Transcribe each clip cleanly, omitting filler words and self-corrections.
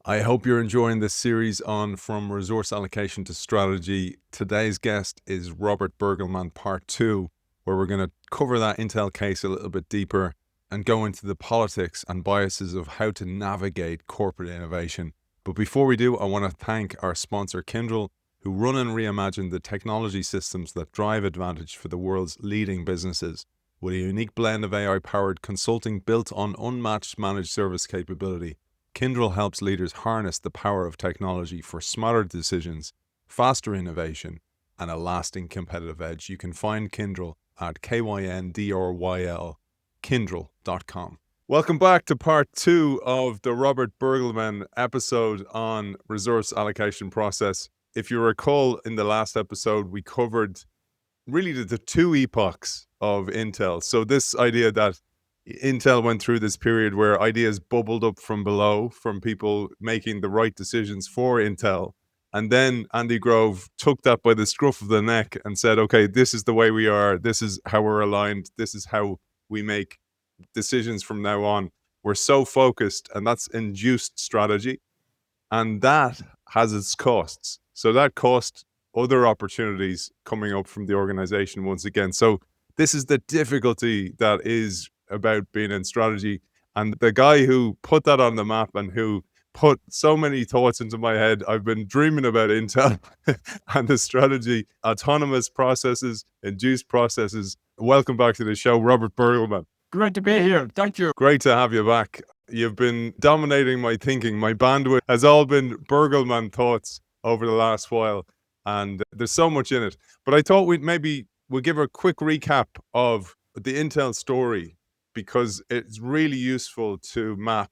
I hope you're enjoying this series on From Resource Allocation to Strategy. Today's guest is Robert Burgelman, part 2, where we're going to cover that Intel case a little bit deeper and go into the politics and biases of how to navigate corporate innovation. But before we do, I want to thank our sponsor, Kyndryl, who run and reimagine the technology systems that drive advantage for the world's leading businesses. With a unique blend of AI-powered consulting built on unmatched managed service capability, Kyndryl helps leaders harness the power of technology for smarter decisions, faster innovation, and a lasting competitive edge. You can find Kyndryl at KYNDRYL, Kyndryl.com. Welcome back to part 2 of the Robert Burgelman episode on resource allocation process. If you recall, in the last episode, we covered really the two epochs of Intel. So this idea that Intel went through this period where ideas bubbled up from below, from people making the right decisions for Intel. And then Andy Grove took that by the scruff of the neck and said, okay, this is the way we are. This is how we're aligned. This is how we make decisions from now on. We're so focused, and that's induced strategy. And that has its costs. So that cost other opportunities coming up from the organization once again. So this is the difficulty that is about being in strategy. And the guy who put that on the map and who put so many thoughts into my head, I've been dreaming about Intel and the strategy, autonomous processes, induced processes. Welcome back to the show, Robert Burgelman. Great to be here. Thank you. Great to have you back. You've been dominating my thinking. My bandwidth has all been Burgelman thoughts over the last while, and there's so much in it. But I thought we'll give a quick recap of the Intel story, because it's really useful to map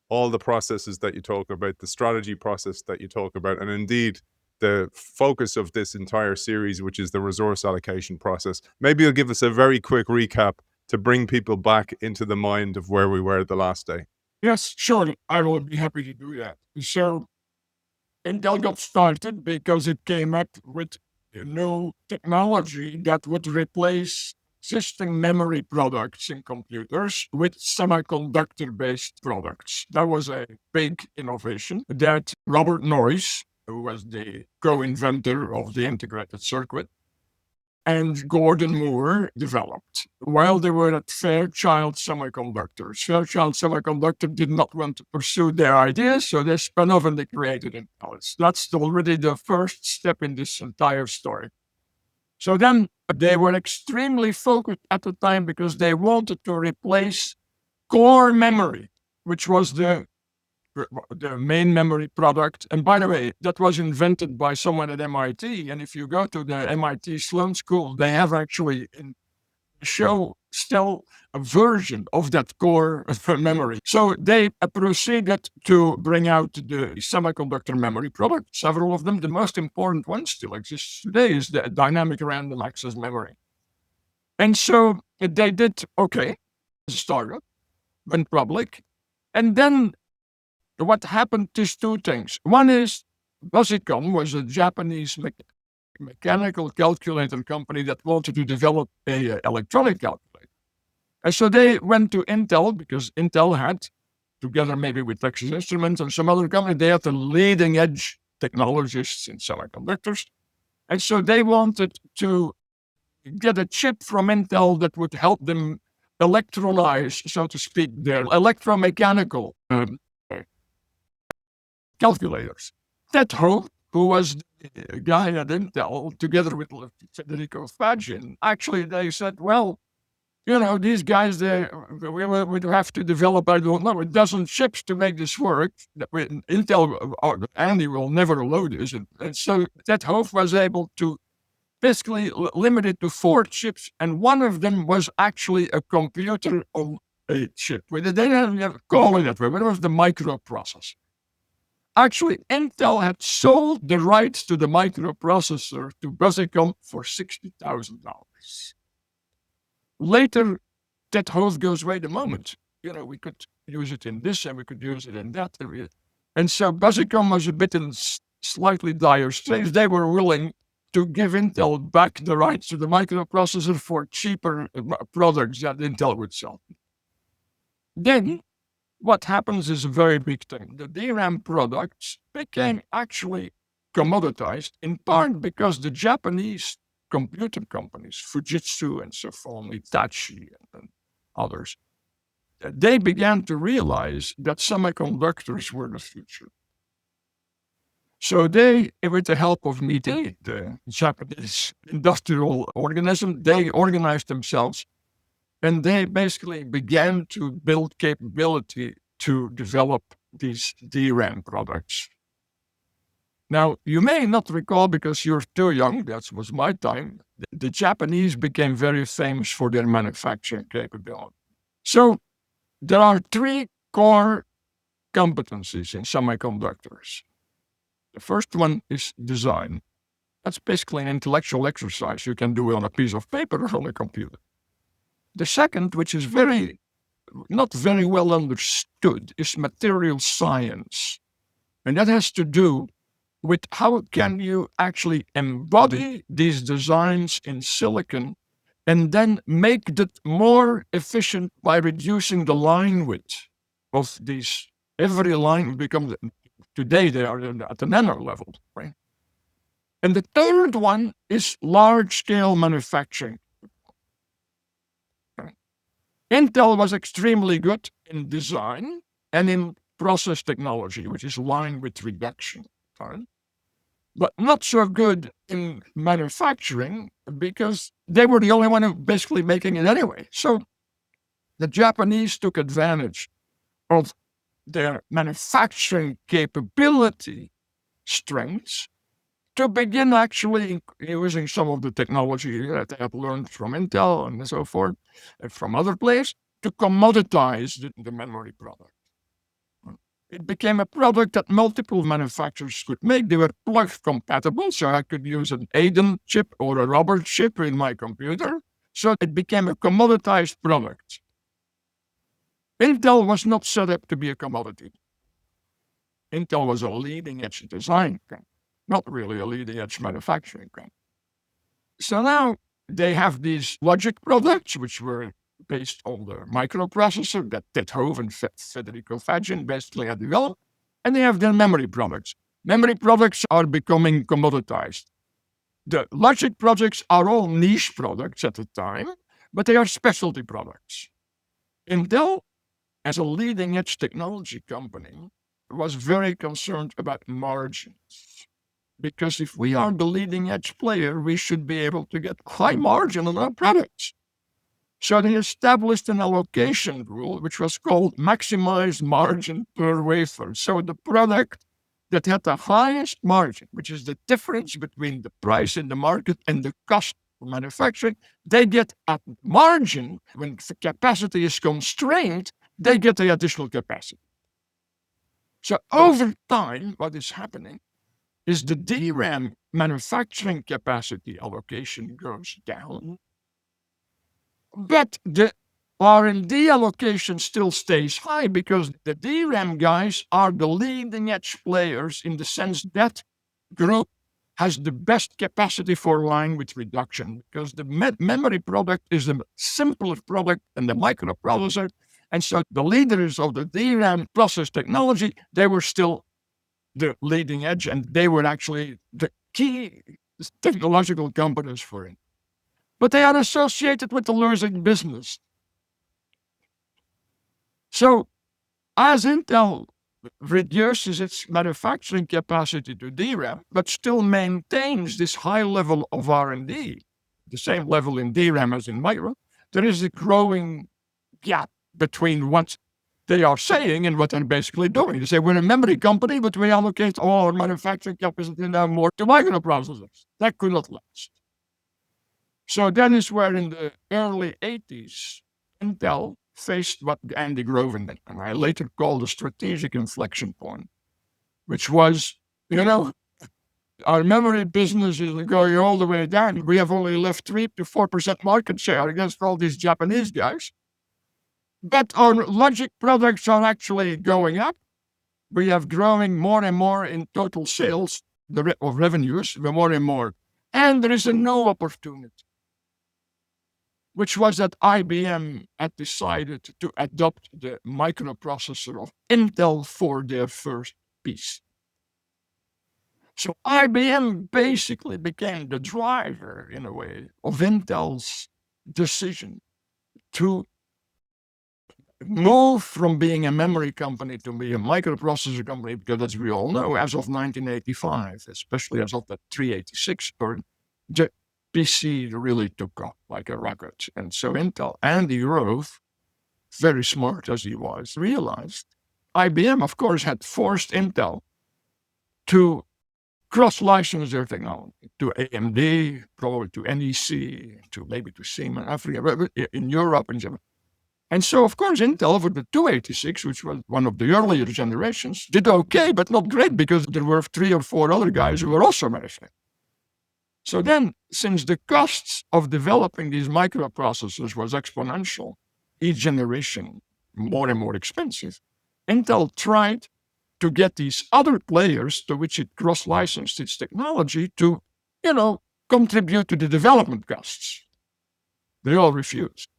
all the processes that you talk about, the strategy process that you talk about, and indeed the focus of this entire series, which is the resource allocation process. Maybe you'll give us a very quick recap to bring people back into the mind of where we were the last day. Yes, sure. I will be happy to do that. So Intel got started because it came up with a new technology that would replace existing memory products in computers with semiconductor-based products. That was a big innovation that Robert Noyce, who was the co-inventor of the integrated circuit, and Gordon Moore developed while they were at Fairchild Semiconductors. Fairchild Semiconductor did not want to pursue their ideas, so they spun off and they created Intel. That's already the first step in this entire story. So then they were extremely focused at the time because they wanted to replace core memory, which was the main memory product. And by the way, that was invented by someone at MIT. And if you go to the MIT Sloan School, they have actually show still a version of that core memory. So they proceeded to bring out the semiconductor memory product, several of them. The most important one still exists today is the dynamic random access memory. And so they did okay, started, went public. And then what happened is two things. One is Busicom was a Japanese mechanical calculator company that wanted to develop a electronic calculator. And so they went to Intel because Intel had, together maybe with Texas Instruments and some other company, they had the leading edge technologists in semiconductors. And so they wanted to get a chip from Intel that would help them electrolyze, so to speak, their electromechanical calculators. Ted Hope, who was the guy at Intel, together with Federico Fagin, actually they said, well, these guys, we would have to develop, I don't know, a dozen chips to make this work. Intel, Andy will never load this. And so Ted Hope was able to basically limit it to 4 chips. And one of them was actually a computer on a chip. They didn't call it that way, but it was the microprocessor. Actually, Intel had sold the rights to the microprocessor to Busicom for $60,000. Later, Ted Hope goes, wait a moment, we could use it in this and we could use it in that. And so Busicom was a bit in slightly dire straits. They were willing to give Intel back the rights to the microprocessor for cheaper products that Intel would sell. Then what happens is a very big thing. The DRAM products became actually commoditized, in part because the Japanese computer companies, Fujitsu and so on, Hitachi and others, they began to realize that semiconductors were the future. So they, with the help of MITE, the Japanese industrial organism, they organized themselves and they basically began to build capability to develop these DRAM products. Now, you may not recall because you're too young, that was my time, the Japanese became very famous for their manufacturing capability. So there are three core competencies in semiconductors. The first one is design. That's basically an intellectual exercise you can do on a piece of paper or on a computer. The second, which is not very well understood, is material science. And that has to do with how can you actually embody these designs in silicon and then make it more efficient by reducing the line width of these. Every line becomes, today they are at the nano level, right? And the third one is large-scale manufacturing. Intel was extremely good in design and in process technology, which is line width reduction, right? But not so good in manufacturing because they were the only one who basically making it anyway. So the Japanese took advantage of their manufacturing capability strengths to begin actually using some of the technology that they had learned from Intel and so forth, and from other places, to commoditize the memory product. It became a product that multiple manufacturers could make. They were plug compatible, so I could use an Aidan chip or a Robert chip in my computer. So it became a commoditized product. Intel was not set up to be a commodity. Intel was a leading edge design company, not really a leading edge manufacturing company. So now they have these logic products, which were based on the microprocessor that Ted Hove and Federico Fagin basically had developed, and they have their memory products. Memory products are becoming commoditized. The logic products are all niche products at the time, but they are specialty products. Intel, as a leading edge technology company, was very concerned about margins. Because if we are the leading edge player, we should be able to get high margin on our products. So they established an allocation rule, which was called maximize margin per wafer. So the product that had the highest margin, which is the difference between the price in the market and the cost of manufacturing, they get at margin. When the capacity is constrained, they get the additional capacity. So over time, what is happening is the DRAM manufacturing capacity allocation goes down, but the R&D allocation still stays high because the DRAM guys are the leading edge players in the sense that group has the best capacity for line width reduction because the memory product is the simpler product than the microprocessor. And so the leaders of the DRAM process technology, they were still the leading edge, and they were actually the key technological companies for it. But they are associated with the losing business. So as Intel reduces its manufacturing capacity to DRAM, but still maintains this high level of R&D, the same level in DRAM as in micro, there is a growing gap between what they are saying and what they're basically doing. They say, we're a memory company, but we allocate all our manufacturing capacity now more to microprocessors. That could not last. So that is where in the early 80s, Intel faced what Andy Grove and I later called a strategic inflection point, which was, our memory business is going all the way down. We have only left 3 to 4% market share against all these Japanese guys. But our logic products are actually going up. We have growing more and more in total sales of revenues, more and more. And there is a new opportunity. which was that IBM had decided to adopt the microprocessor of Intel for their first PC. So IBM basically became the driver, in a way, of Intel's decision to move from being a memory company to be a microprocessor company, because as we all know, as of 1985, especially as of the 386, the PC really took off like a rocket. And so Intel, Andy Grove, very smart as he was, realized IBM, of course, had forced Intel to cross-license their technology to AMD, probably to NEC, to maybe to Siemens, Africa, in Europe and Japan. And so, of course, Intel for the 286, which was one of the earlier generations, did okay, but not great, because there were 3 or 4 other guys who were also manufacturing. So then, since the costs of developing these microprocessors was exponential, each generation more and more expensive, Intel tried to get these other players to which it cross-licensed its technology to, contribute to the development costs. They all refused.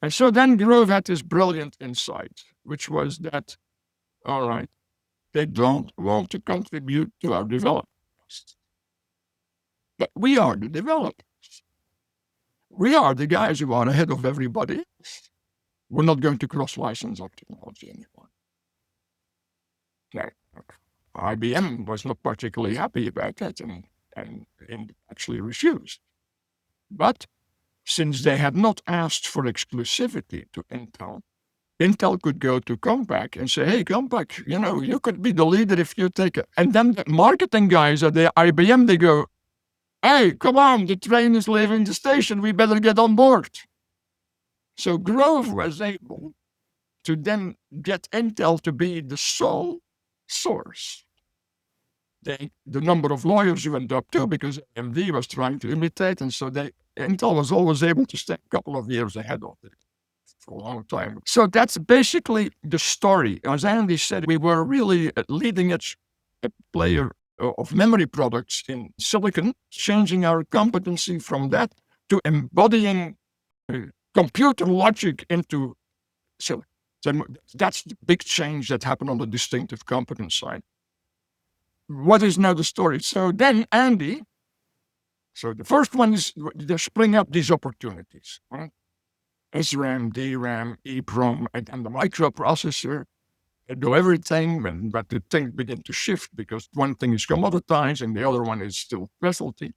And so then Grove had this brilliant insight, which was that, all right, they don't want to contribute to our development costs. But we are the developers. We are the guys who are ahead of everybody else. We're not going to cross-license our technology anymore. Now, IBM was not particularly happy about that and actually refused. But since they had not asked for exclusivity to Intel, Intel could go to Compaq and say, hey, Compaq, you could be the leader if you take it. And then the marketing guys at the IBM, they go, hey, come on, the train is leaving the station, we better get on board. So Grove was able to then get Intel to be the sole source. The number of lawyers went up too, because AMD was trying to imitate, and so Intel was always able to stay a couple of years ahead of it for a long time. So that's basically the story. As Andy said, we were really a leading edge player of memory products in silicon, changing our competency from that to embodying computer logic into silicon. So that's the big change that happened on the distinctive competence side. What is now the story? So then Andy, so the first one is they spring up these opportunities, right? SRAM, DRAM, EEPROM, and the microprocessor do everything, but the things begin to shift because one thing is commoditized and the other one is still specialty.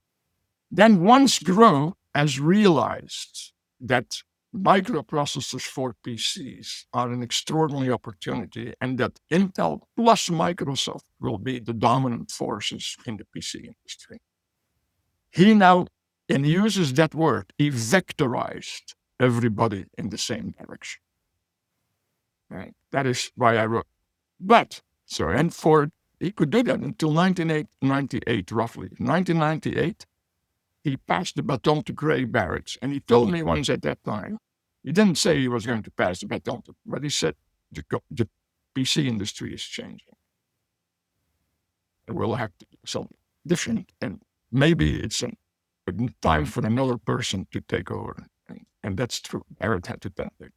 Then once Grove has realized that microprocessors for PCs are an extraordinary opportunity and that Intel plus Microsoft will be the dominant forces in the PC industry. He now, and he uses that word, he vectorized everybody in the same direction. Right? That is why I wrote. He could do that until 1998, roughly. 1998, he passed the baton to Craig Barrett. And he told me once at that time, he didn't say he was going to pass the baton, but he said the PC industry is changing. And we'll have to do something different. And maybe it's a time for another person to take over. And that's true. Barrett had to tell it.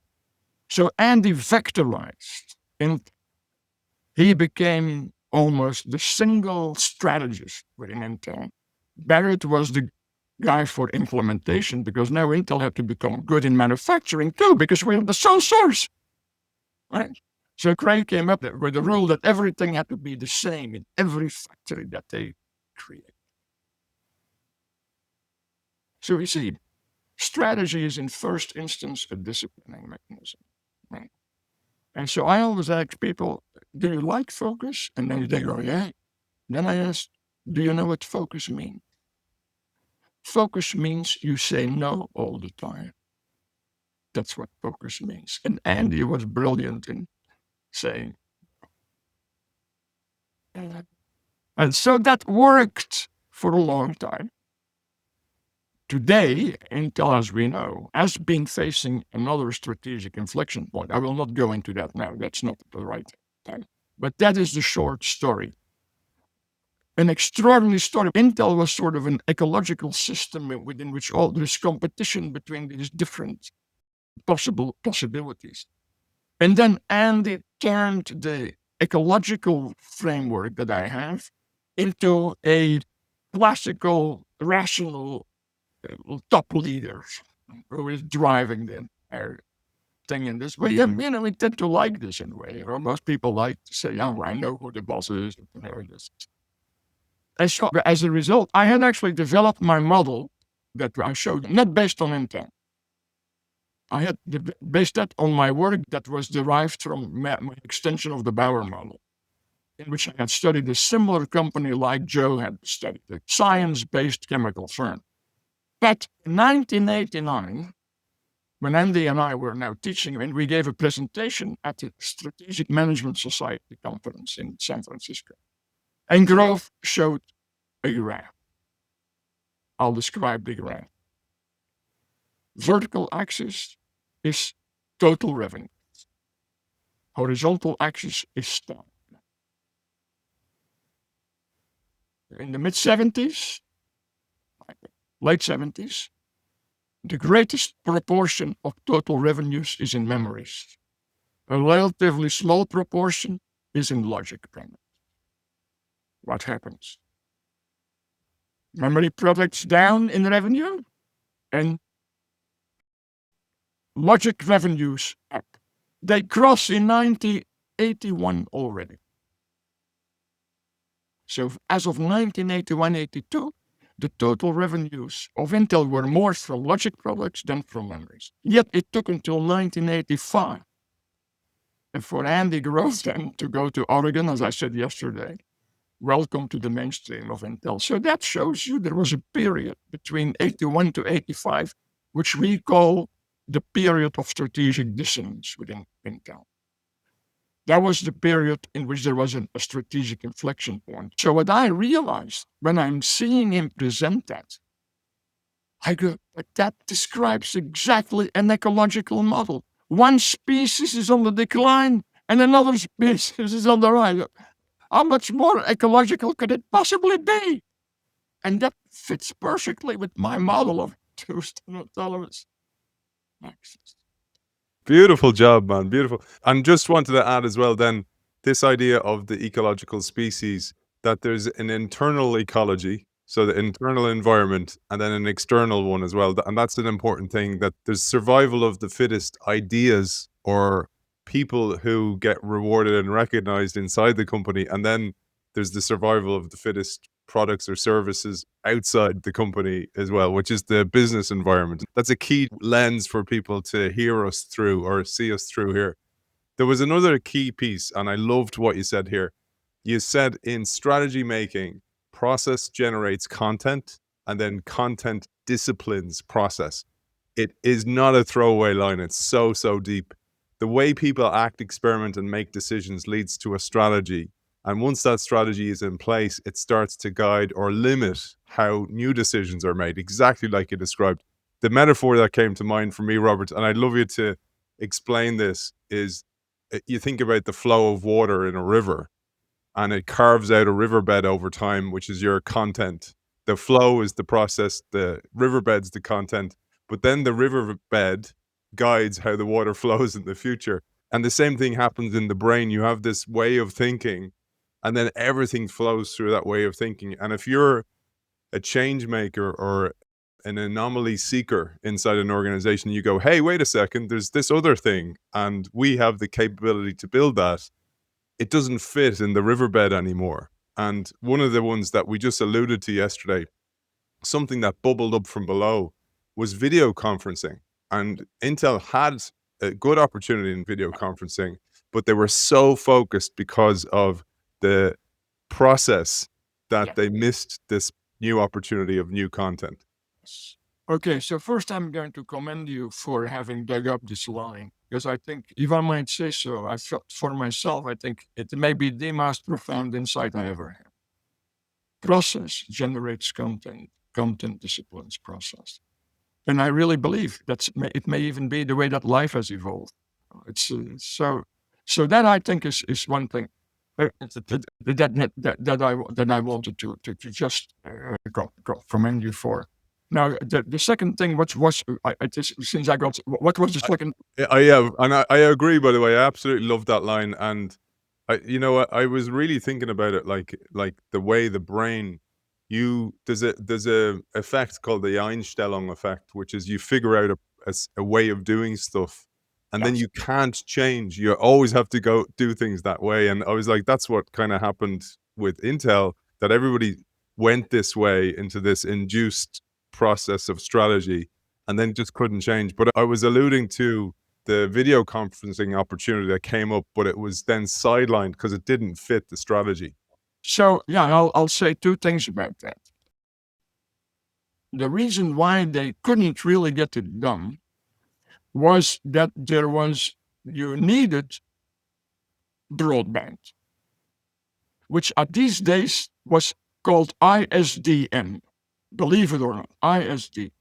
So Andy vectorized, and he became almost the single strategist within Intel. Barrett was the guy for implementation, because now Intel had to become good in manufacturing too, because we're the sole source. Right? So Craig came up with the rule that everything had to be the same in every factory that they create. So we see, strategy is in first instance a disciplining mechanism. Right? And so I always ask people, do you like focus? And then they go, yeah. Then I ask, do you know what focus means? Focus means you say no all the time. That's what focus means. And Andy was brilliant in saying. And so that worked for a long time. Today, Intel, as we know, has been facing another strategic inflection point. I will not go into that now. That's not the right time. But that is the short story. an extraordinary story. Intel was sort of an ecological system within which all there's competition between these different possibilities. And then Andy turned the ecological framework that I have into a classical, rational top leader who is driving the entire thing in this way. Yeah, we tend to like this in a way. Or most people like to say, oh, I know who the boss is. And so as a result, I had actually developed my model that I showed, not based on intent. I had based that on my work that was derived from my extension of the Bauer model, in which I had studied a similar company like Joe had studied, a science-based chemical firm. But in 1989, when Andy and I were now teaching, and we gave a presentation at the Strategic Management Society conference in San Francisco, and Grove showed a graph. I'll describe the graph. Vertical axis is total revenue. Horizontal axis is staff. In the mid-70s, late 70s, the greatest proportion of total revenues is in memories. A relatively small proportion is in logic products. What happens? Memory products down in revenue and logic revenues up. They cross in 1981 already. So as of 1981-82, the total revenues of Intel were more from logic products than from memories. Yet it took until 1985 and for Andy Grove then to go to Oregon, as I said yesterday. Welcome to the mainstream of Intel. So that shows you there was a period between 81 to 85, which we call the period of strategic dissonance within Intel. That was the period in which there was a strategic inflection point. So what I realized when I'm seeing him present that, I go, that describes exactly an ecological model. One species is on the decline and another species is on the rise. How much more ecological could it possibly be? And that fits perfectly with my model of induced and autonomous axis. Beautiful job, man. Beautiful. And just wanted to add as well then, this idea of the ecological species, that there's an internal ecology, so the internal environment, and then an external one as well. And that's an important thing, that there's survival of the fittest ideas or people who get rewarded and recognized inside the company. And then there's the survival of the fittest products or services outside the company as well, which is the business environment. That's a key lens for people to hear us through or see us through here. There was another key piece, and I loved what you said here. You said in strategy making, process generates content, and then content disciplines process. It is not a throwaway line. It's so, so deep. The way people act, experiment, and make decisions leads to a strategy. And once that strategy is in place, it starts to guide or limit how new decisions are made, exactly like you described. The metaphor that came to mind for me, Robert, and I'd love you to explain this, is you think about the flow of water in a river, and it carves out a riverbed over time, which is your content. The flow is the process, the riverbed's the content, but then the riverbed guides how the water flows in the future. And the same thing happens in the brain. You have this way of thinking, and then everything flows through that way of thinking. And if you're a change maker or an anomaly seeker inside an organization, you go, hey, wait a second, there's this other thing, and we have the capability to build that. It doesn't fit in the riverbed anymore. And one of the ones that we just alluded to yesterday, something that bubbled up from below, was video conferencing. And Intel had a good opportunity in video conferencing, but they were so focused because of the process that they missed this new opportunity of new content. Okay, so first I'm going to commend you for having dug up this line, because I think, if I might say so, I felt for myself, I think it may be the most profound insight I ever had. Process generates content, content disciplines process. And I really believe that it may even be the way that life has evolved. It's so that I think is one thing. that I wanted to just go from Andy for. Now, the second thing, since I got, what was the second? I agree. By the way, I absolutely love that line, and I was really thinking about it, like the way the brain, there's a effect called the Einstellung effect, which is you figure out a way of doing stuff, and then Yes. you can't change. You always have to go do things that way. And I was like, that's what kind of happened with Intel, that everybody went this way into this induced process of strategy and then just couldn't change. But I was alluding to the video conferencing opportunity that came up, but it was then sidelined because it didn't fit the strategy. So, yeah, I'll say two things about that. The reason why they couldn't really get it done was that you needed broadband, which at these days was called ISDN. Believe it or not, ISDN.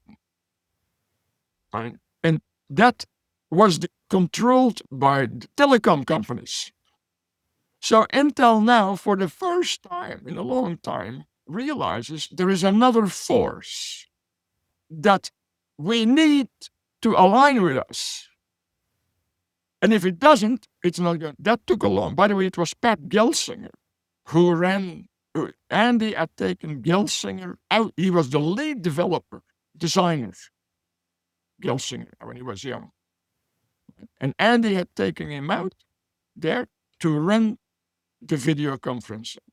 Right? And that was controlled by the telecom companies. So Intel now, for the first time in a long time, realizes there is another force that we need to align with us. And if it doesn't, it's not good. That took a long. By the way, it was Pat Gelsinger who ran. Andy had taken Gelsinger out. He was the lead developer, designer, Gelsinger, when he was young. And Andy had taken him out there to run the video conferencing.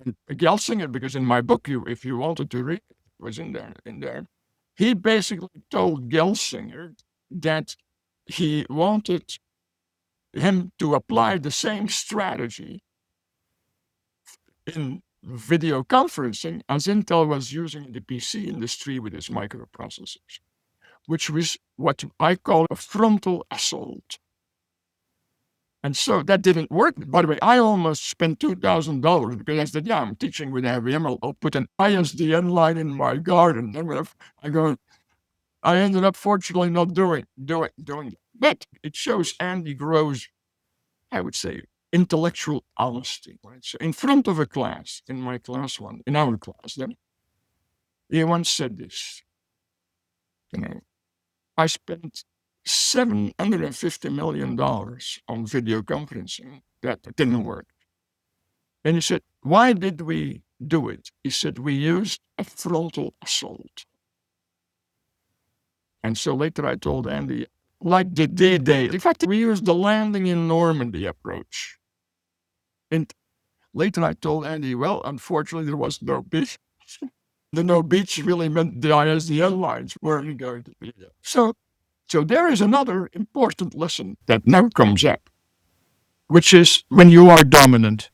And Gelsinger, because in my book, if you wanted to read it, was in there. He basically told Gelsinger that he wanted him to apply the same strategy in video conferencing as Intel was using in the PC industry with its microprocessors, which was what I call a frontal assault. And so that didn't work. By the way, I almost spent $2,000 because I said, yeah, I'm teaching with IBM. I'll put an ISDN line in my garden. I ended up fortunately not doing it. But it shows Andy Grove's, I would say, intellectual honesty. Right? So in front of a class, in our class, then he once said this. I spent $750 million on video conferencing. That didn't work. And he said, why did we do it? He said, we used a frontal assault. And so later I told Andy, like the D-Day. In fact, we used the landing in Normandy approach. And later I told Andy, well, unfortunately, there was no beach. The no beach really meant the ISDN lines weren't going to be there. So there is another important lesson that now comes up, which is when you are dominant,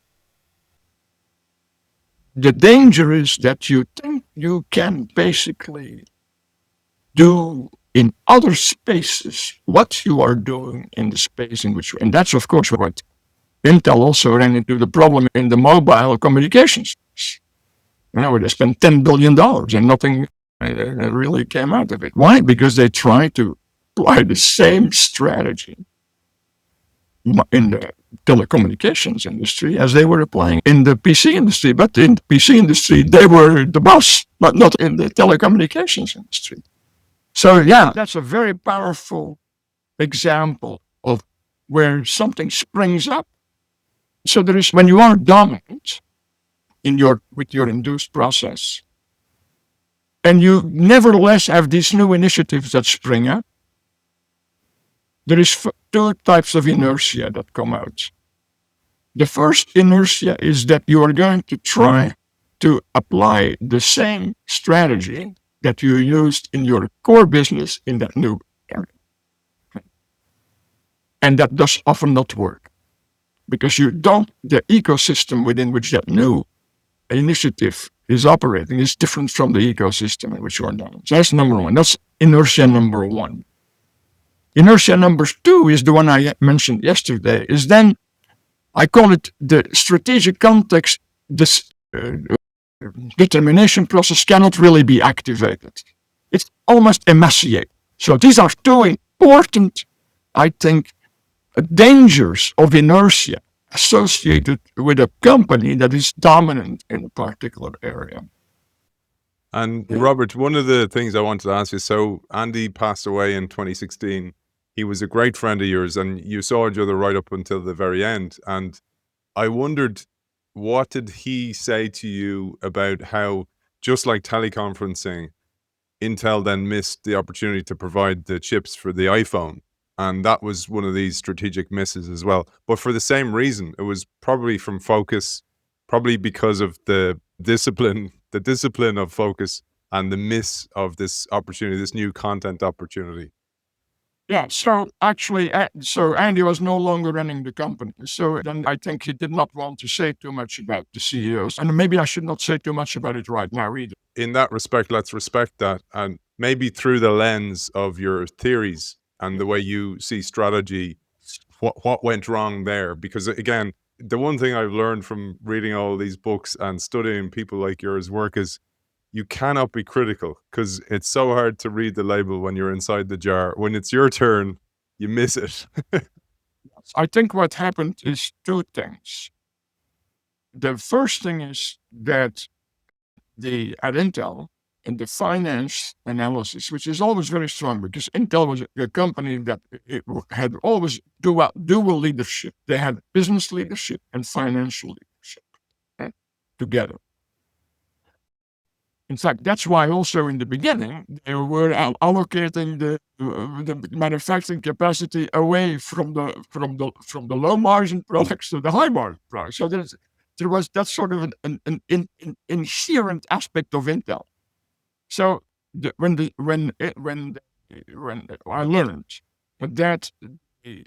the danger is that you think you can basically do in other spaces what you are doing in the space in which and that's of course what Intel also ran into the problem in the mobile communications. Where they spent $10 billion and nothing really came out of it. Why? Because they tried to apply the same strategy in the telecommunications industry as they were applying in the PC industry. But in the PC industry, they were the boss, but not in the telecommunications industry. So yeah, that's a very powerful example of where something springs up. So there is, when you are dominant with your induced process, and you nevertheless have these new initiatives that spring up, there is two types of inertia that come out. The first inertia is that you are going to try to apply the same strategy that you used in your core business in that new area. And that does often not work because the ecosystem within which that new initiative is operating is different from the ecosystem in which you are doing. So that's number one. That's inertia number one. Inertia number two is the one I mentioned yesterday, is then, I call it the strategic context, this determination process cannot really be activated. It's almost emaciated. So these are two important, I think, dangers of inertia associated with a company that is dominant in a particular area. And Robert, one of the things I wanted to ask you, so Andy passed away in 2016. He was a great friend of yours, and you saw each other right up until the very end. And I wondered, what did he say to you about how, just like teleconferencing, Intel then missed the opportunity to provide the chips for the iPhone? And that was one of these strategic misses as well. But for the same reason, it was probably from focus, probably because of the discipline of focus and the miss of this opportunity, this new content opportunity. Yeah, so actually, so Andy was no longer running the company. So then I think he did not want to say too much about the CEOs. And maybe I should not say too much about it right now either. In that respect, let's respect that. And maybe through the lens of your theories and the way you see strategy, what went wrong there? Because again, the one thing I've learned from reading all these books and studying people like yours work is you cannot be critical, because it's so hard to read the label when you're inside the jar. When it's your turn, you miss it. I think what happened is two things. The first thing is that at Intel, in the finance analysis, which is always very strong, because Intel was a company that it had always dual leadership. They had business leadership and financial leadership together. In fact, that's why also in the beginning they were allocating the manufacturing capacity away from the low margin products to the high margin products. So there was that sort of an inherent aspect of Intel. So when I learned that the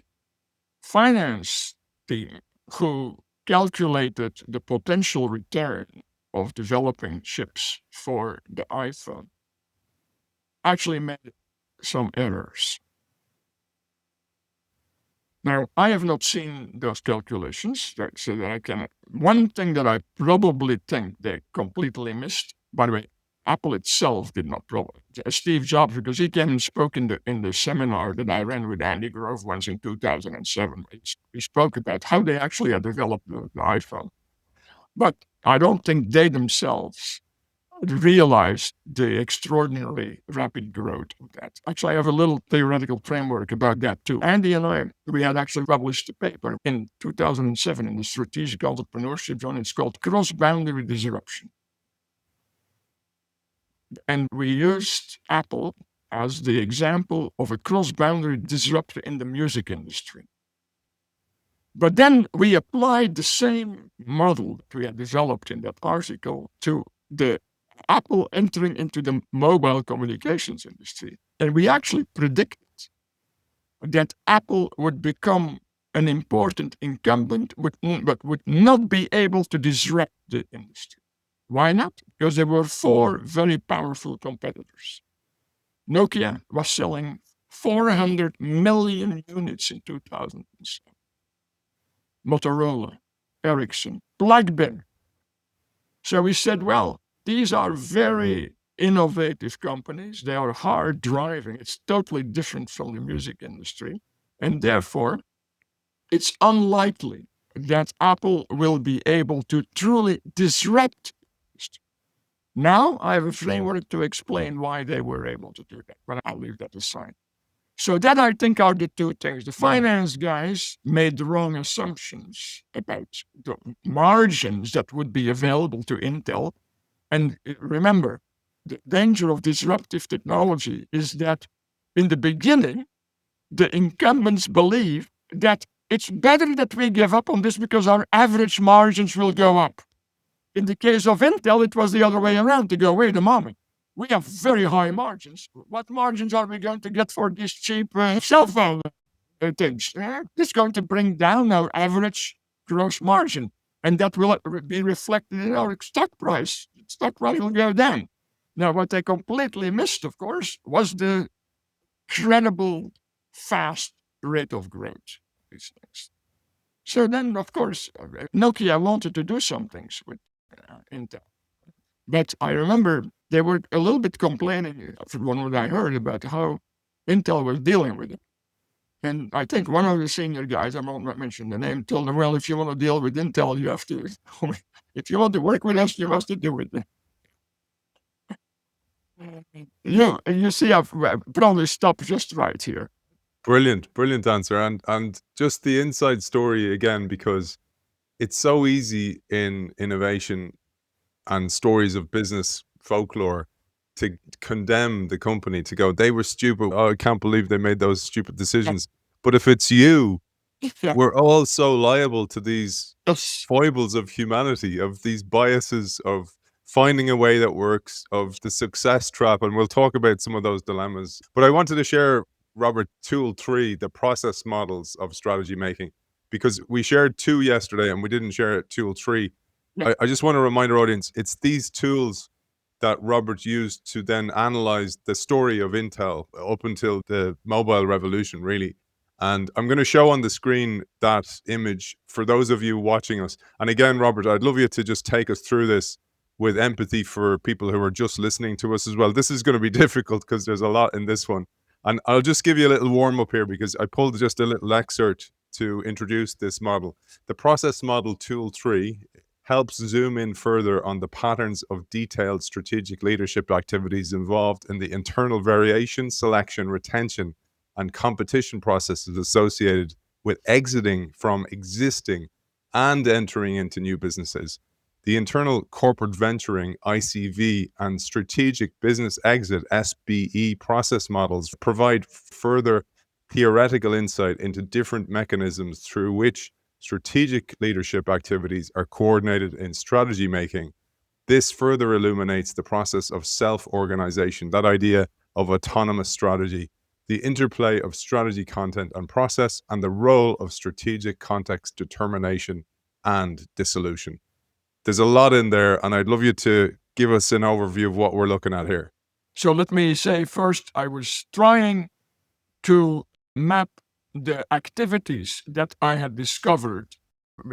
finance team who calculated the potential return of developing chips for the iPhone actually made some errors. Now, I have not seen those calculations, so that I can. One thing that I probably think they completely missed, by the way, Apple itself did not probably. Steve Jobs, because he came and spoke in the seminar that I ran with Andy Grove once in 2007. He spoke about how they actually had developed the iPhone. But I don't think they themselves realized the extraordinarily rapid growth of that. Actually, I have a little theoretical framework about that too. Andy and I, we had actually published a paper in 2007 in the Strategic Entrepreneurship Journal. It's called Cross-Boundary Disruption. And we used Apple as the example of a cross-boundary disruptor in the music industry. But then we applied the same model that we had developed in that article to the Apple entering into the mobile communications industry. And we actually predicted that Apple would become an important incumbent, but would not be able to disrupt the industry. Why not? Because there were four very powerful competitors. Nokia was selling 400 million units in 2007. Motorola, Ericsson, BlackBerry. So we said, well, these are very innovative companies. They are hard driving. It's totally different from the music industry. And therefore, it's unlikely that Apple will be able to truly disrupt. Now I have a framework to explain why they were able to do that, but I'll leave that aside. So that, I think, are the two things. The finance guys made the wrong assumptions about the margins that would be available to Intel. And remember, the danger of disruptive technology is that in the beginning, the incumbents believe that it's better that we give up on this because our average margins will go up. In the case of Intel, it was the other way around, to go, wait a moment. We have very high margins. What margins are we going to get for these cheap cell phone things? It's going to bring down our average gross margin, and that will be reflected in our stock price. Stock price will go down. Now, what they completely missed, of course, was the credible, fast rate of growth. These things. So then, of course, Nokia wanted to do some things with Intel. But I remember they were a little bit complaining, from what I heard, about how Intel was dealing with it. And I think one of the senior guys, I won't mention the name, told him, well, if you want to deal with Intel, you have to, if you want to work with us, you must do it. You see, I've probably stopped just right here. Brilliant answer. And just the inside story again, because it's so easy in innovation and stories of business folklore to condemn the company, to go, they were stupid. Oh, I can't believe they made those stupid decisions. But if it's you, Yeah. we're all so liable to these Yes. foibles of humanity, of these biases, of finding a way that works, of the success trap. And we'll talk about some of those dilemmas. But I wanted to share, Robert, tool 3, the process models of strategy making, because we shared 2 yesterday and we didn't share tool 3. Yeah. I just want to remind our audience, it's these tools that Robert used to then analyze the story of Intel up until the mobile revolution, really. And I'm going to show on the screen that image for those of you watching us. And again, Robert, I'd love you to just take us through this with empathy for people who are just listening to us as well. This is going to be difficult because there's a lot in this one. And I'll just give you a little warm up here because I pulled just a little excerpt to introduce this model. The process model tool 3 helps zoom in further on the patterns of detailed strategic leadership activities involved in the internal variation, selection, retention, and competition processes associated with exiting from existing and entering into new businesses. The internal corporate venturing, ICV, and strategic business exit, SBE, process models provide further theoretical insight into different mechanisms through which strategic leadership activities are coordinated in strategy making. This further illuminates the process of self-organization, that idea of autonomous strategy, the interplay of strategy content and process, and the role of strategic context determination and dissolution. There's a lot in there, and I'd love you to give us an overview of what we're looking at here. So let me say first, I was trying to map the activities that I had discovered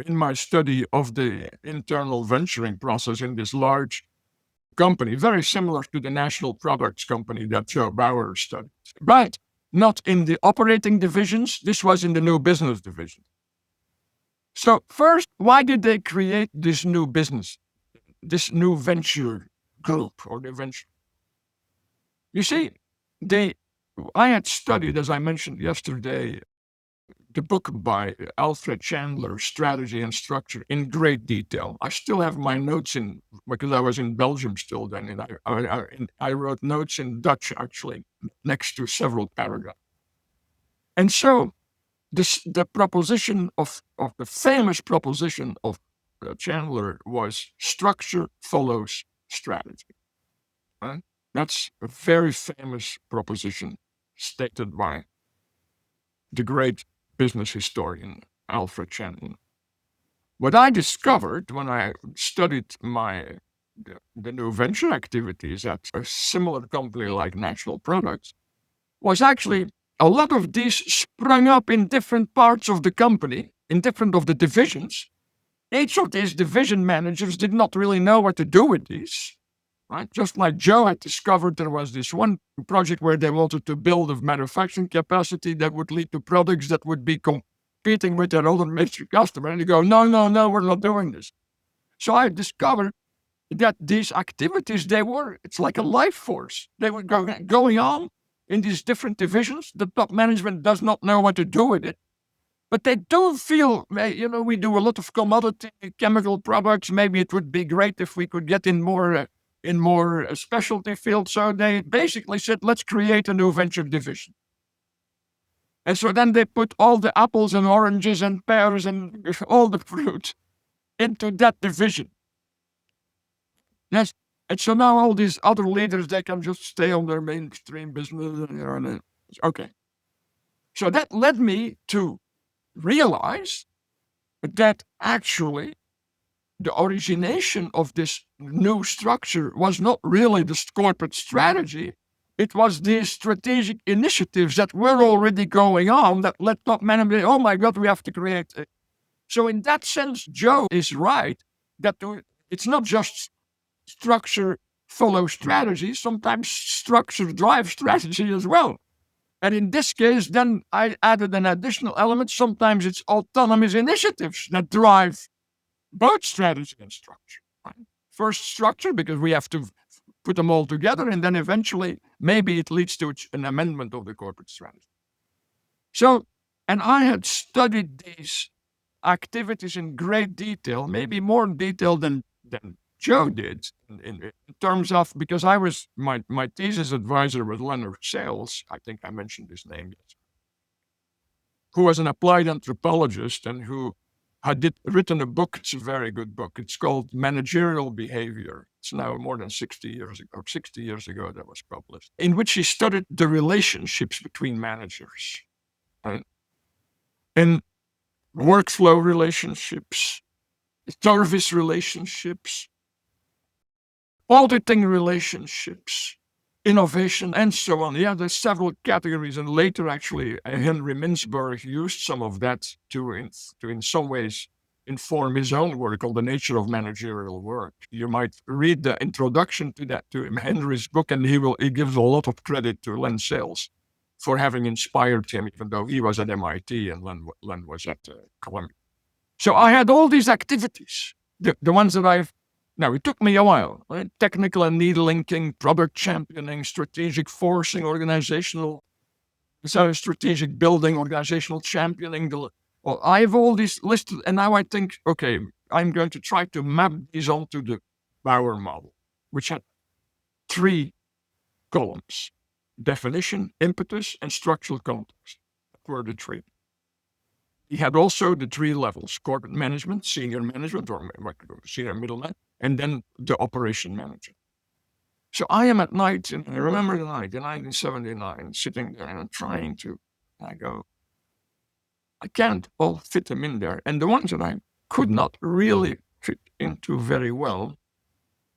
in my study of the internal venturing process in this large company, very similar to the national products company that Joe Bauer studied, but not in the operating divisions. This was in the new business division. So first, why did they create this new business, this new venture group or the venture? You see, I had studied, as I mentioned yesterday, the book by Alfred Chandler, Strategy and Structure, in great detail. I still have my notes in, because I was in Belgium still then, and I wrote notes in Dutch, actually, next to several paragraphs. And so the proposition of the famous proposition of Chandler was structure follows strategy. Right? That's a very famous proposition stated by the great business historian Alfred Chandler. What I discovered when I studied the new venture activities at a similar company like National Products was actually a lot of these sprung up in different parts of the company, in different of the divisions. Each of these division managers did not really know what to do with these. Right? Just like Joe had discovered, there was this one project where they wanted to build a manufacturing capacity that would lead to products that would be competing with their other major customer. And you go, no, we're not doing this. So I discovered that these activities, it's like a life force. They were going on in these different divisions. The top management does not know what to do with it. But they do feel, we do a lot of commodity chemical products. Maybe it would be great if we could get in more specialty fields. So they basically said, let's create a new venture division. And so then they put all the apples and oranges and pears and all the fruit into that division. Yes. And so now all these other leaders, they can just stay on their mainstream business. Okay. So that led me to realize that actually the origination of this new structure was not really the corporate strategy. It was these strategic initiatives that were already going on that led top management, oh my God, we have to create it. So in that sense, Joe is right that it's not just structure follow strategy. Sometimes structure drives strategy as well. And in this case, then I added an additional element. Sometimes it's autonomous initiatives that drive both strategy and structure. Right? First, structure, because we have to put them all together, and then eventually, maybe it leads to an amendment of the corporate strategy. So, and I had studied these activities in great detail, maybe more detail than Joe did, in terms of, because I was, my thesis advisor was Leonard Sales, I think I mentioned his name, who was an applied anthropologist and who had written a book. It's a very good book. It's called Managerial Behavior. It's now more than 60 years ago that was published, in which he studied the relationships between managers. Right? And workflow relationships, service relationships, auditing relationships, innovation, and so on. Yeah, there's several categories, and later actually Henry Mintzberg used some of that to in some ways inform his own work on the nature of managerial work. You might read the introduction to that, to Henry's book, and he gives a lot of credit to Len Sales for having inspired him, even though he was at MIT and Len was at Columbia. So I had all these activities, the ones that now it took me a while, right? Technical and need linking, product championing, strategic forcing, strategic building, organizational championing. Well, I have all these listed, and now I think, okay, I'm going to try to map these onto the Bauer model, which had 3 columns: definition, impetus, and structural context. That were the 3. He had also the 3 levels: corporate management, senior management, or senior middleman, and then the operation manager. So I am at night, and I remember the night in 1979, sitting there and trying to, I go, I can't all fit them in there. And the ones that I could not really fit into very well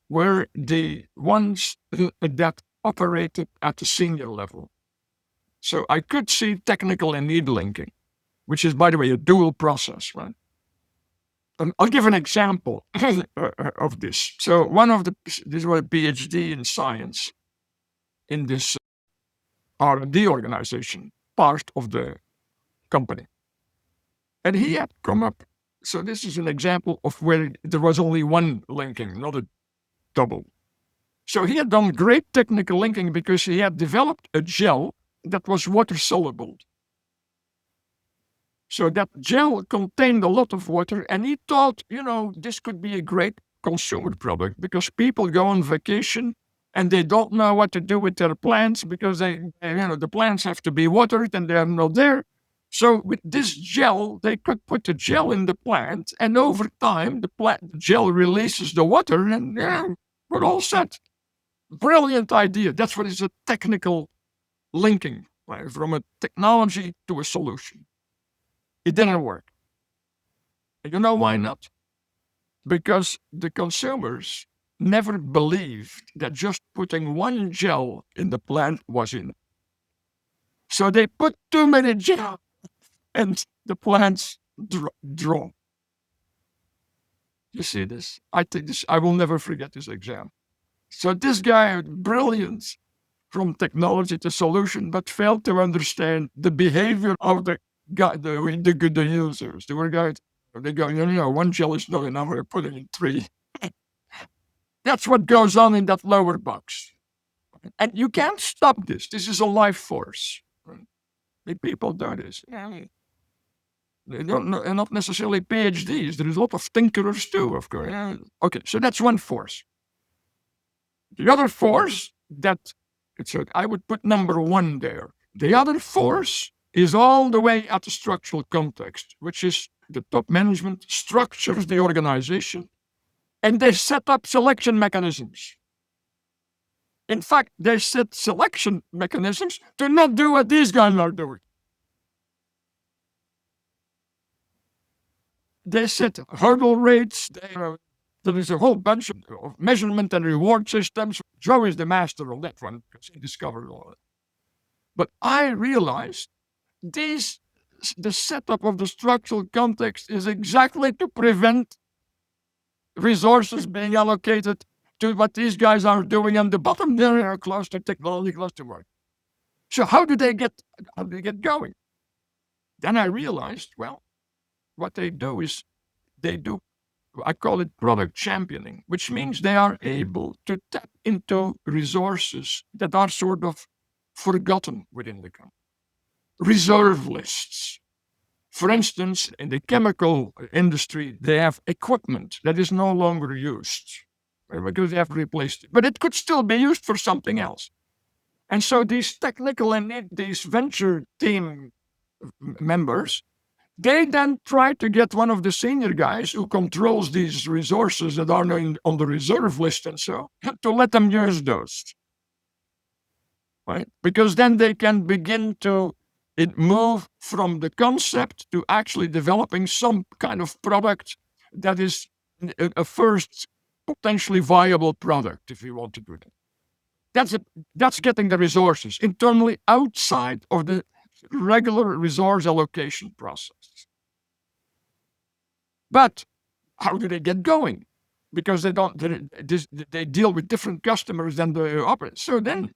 were the ones that operated at the senior level. So I could see technical and need linking, which is, by the way, a dual process, right? I'll give an example of this. So this was a PhD in science in this R&D organization, part of the company. And he had come up, so this is an example of where there was only one linking, not a double. So he had done great technical linking because he had developed a gel that was water soluble. So that gel contained a lot of water, and he thought, this could be a great consumer product because people go on vacation and they don't know what to do with their plants because the plants have to be watered and they're not there. So with this gel, they could put the gel in the plant, and over time, the gel releases the water, and we're all set. Brilliant idea. That's what is a technical linking, right? From a technology to a solution. It didn't work. And you know why not? Because the consumers never believed that just putting one gel in the plant was enough. So they put too many gel, and the plants draw. You see this? I will never forget this exam. So this guy had brilliance from technology to solution, but failed to understand the behavior of the users. They were guys, they go, one gel is not enough, we're putting in 3. That's what goes on in that lower box. And you can't stop this. This is a life force. Right? People do this. They don't know, and not necessarily PhDs. There is a lot of tinkerers too, of course. Okay, so that's one force. The other force I would put number 1 there. The other force is all the way at the structural context, which is the top management structures the organization, and they set up selection mechanisms. In fact, they set selection mechanisms to not do what these guys are doing. They set hurdle rates. There is a whole bunch of measurement and reward systems. Joe is the master of that one because he discovered all of it. But I realized the setup of the structural context is exactly to prevent resources being allocated to what these guys are doing on the bottom there, close to technology, close to work. So how do they get going? Then I realized, well, what they do is I call it product championing, which means they are able to tap into resources that are sort of forgotten within the company. Reserve lists. For instance, in the chemical industry, they have equipment that is no longer used because they have replaced it, but it could still be used for something else. And so these technical and these venture team members, they then try to get one of the senior guys who controls these resources that are on the reserve list and so to let them use those. Right? Because then they can begin to move from the concept to actually developing some kind of product that is a first potentially viable product, if you want to do that. That's getting the resources internally outside of the regular resource allocation process. But how do they get going? Because they deal with different customers than the operators. So then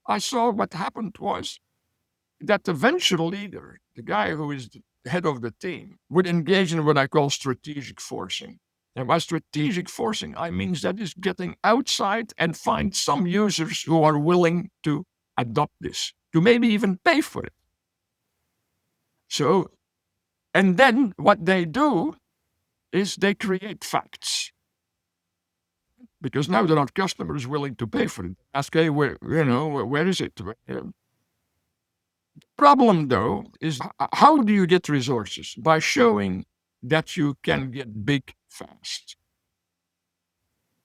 I saw what happened was that the venture leader, the guy who is the head of the team, would engage in what I call strategic forcing. And by strategic forcing, I mean that is getting outside and find some users who are willing to adopt this, to maybe even pay for it. So, and then what they do is they create facts. Because now there are customers willing to pay for it. Ask, hey, where is it? The problem, though, is how do you get resources? By showing that you can get big fast.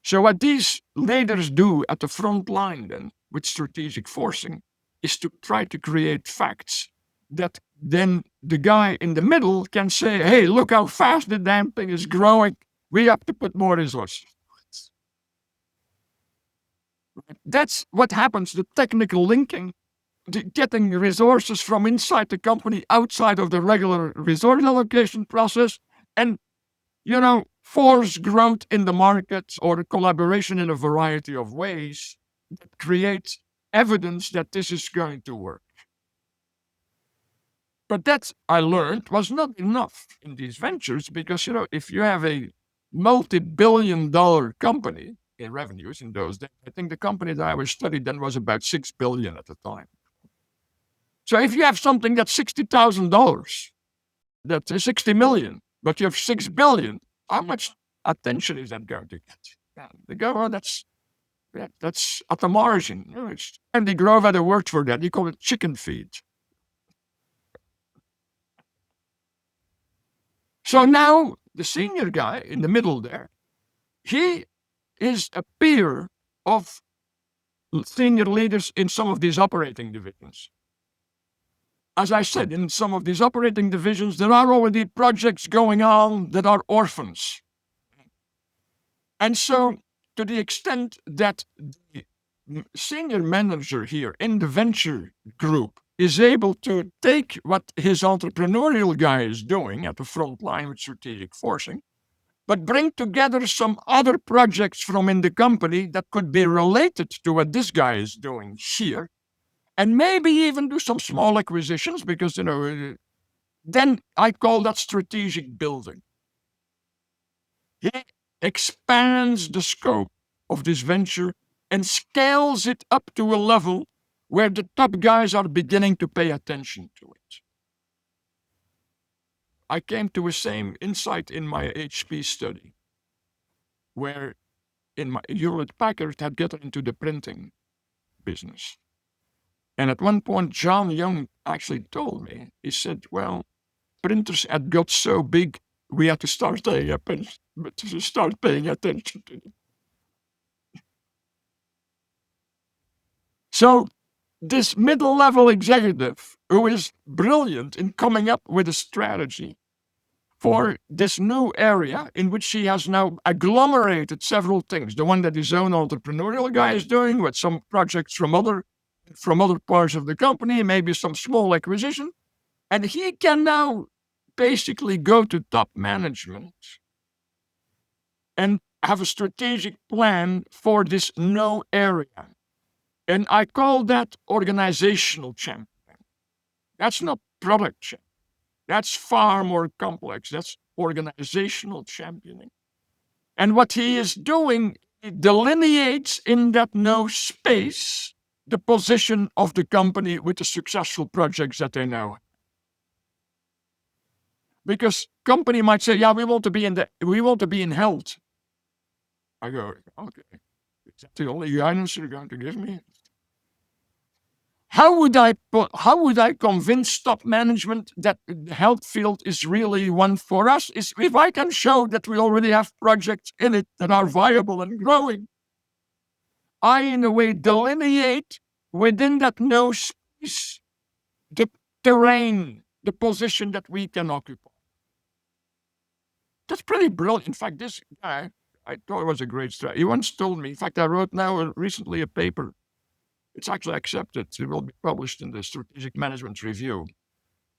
So what these leaders do at the front line then with strategic forcing is to try to create facts that then the guy in the middle can say, hey, look how fast the damn thing is growing. We have to put more resources. That's what happens, the technical linking, getting resources from inside the company outside of the regular resource allocation process and, force growth in the market or collaboration in a variety of ways that create evidence that this is going to work. But that, I learned, was not enough in these ventures because, if you have a multi-billion-dollar company in revenues in those days, I think the company that I was studied then was about $6 billion at the time. So if you have something that's $60,000, that's 60 million, but you have 6 billion, how much attention is that going to get? They go, oh, that's at the margin. And they Grove had a word for that. You call it chicken feed. So now the senior guy in the middle there, he is a peer of senior leaders in some of these operating divisions. As I said, in some of these operating divisions, there are already projects going on that are orphans. And so, to the extent that the senior manager here in the venture group is able to take what his entrepreneurial guy is doing at the front line with strategic forcing, but bring together some other projects from in the company that could be related to what this guy is doing here, and maybe even do some small acquisitions because, then I call that strategic building. He expands the scope of this venture and scales it up to a level where the top guys are beginning to pay attention to it. I came to the same insight in my HP study, where in my Hewlett-Packard had gotten into the printing business. And at one point, John Young actually told me, he said, well, printers had got so big, we had to start paying attention to them. So this middle-level executive, who is brilliant in coming up with a strategy for this new area in which he has now agglomerated several things, the one that his own entrepreneurial guy is doing with some projects from other parts of the company, maybe some small acquisition, and he can now basically go to top management and have a strategic plan for this new area. And I call that organizational championing. That's not product championing. That's far more complex. That's organizational championing. And what he is doing, he delineates in that no space the position of the company with the successful projects that they know. Because company might say, yeah, we want to be in health. I go, okay, is that the only guidance you're going to give me? How would I convince top management that the health field is really one for us? Is if I can show that we already have projects in it that are viable and growing. I, in a way, delineate within that no space the terrain, the position that we can occupy. That's pretty brilliant. In fact, this guy, I thought it was a great strategy. He once told me, in fact, I wrote recently a paper. It's actually accepted. It will be published in the Strategic Management Review.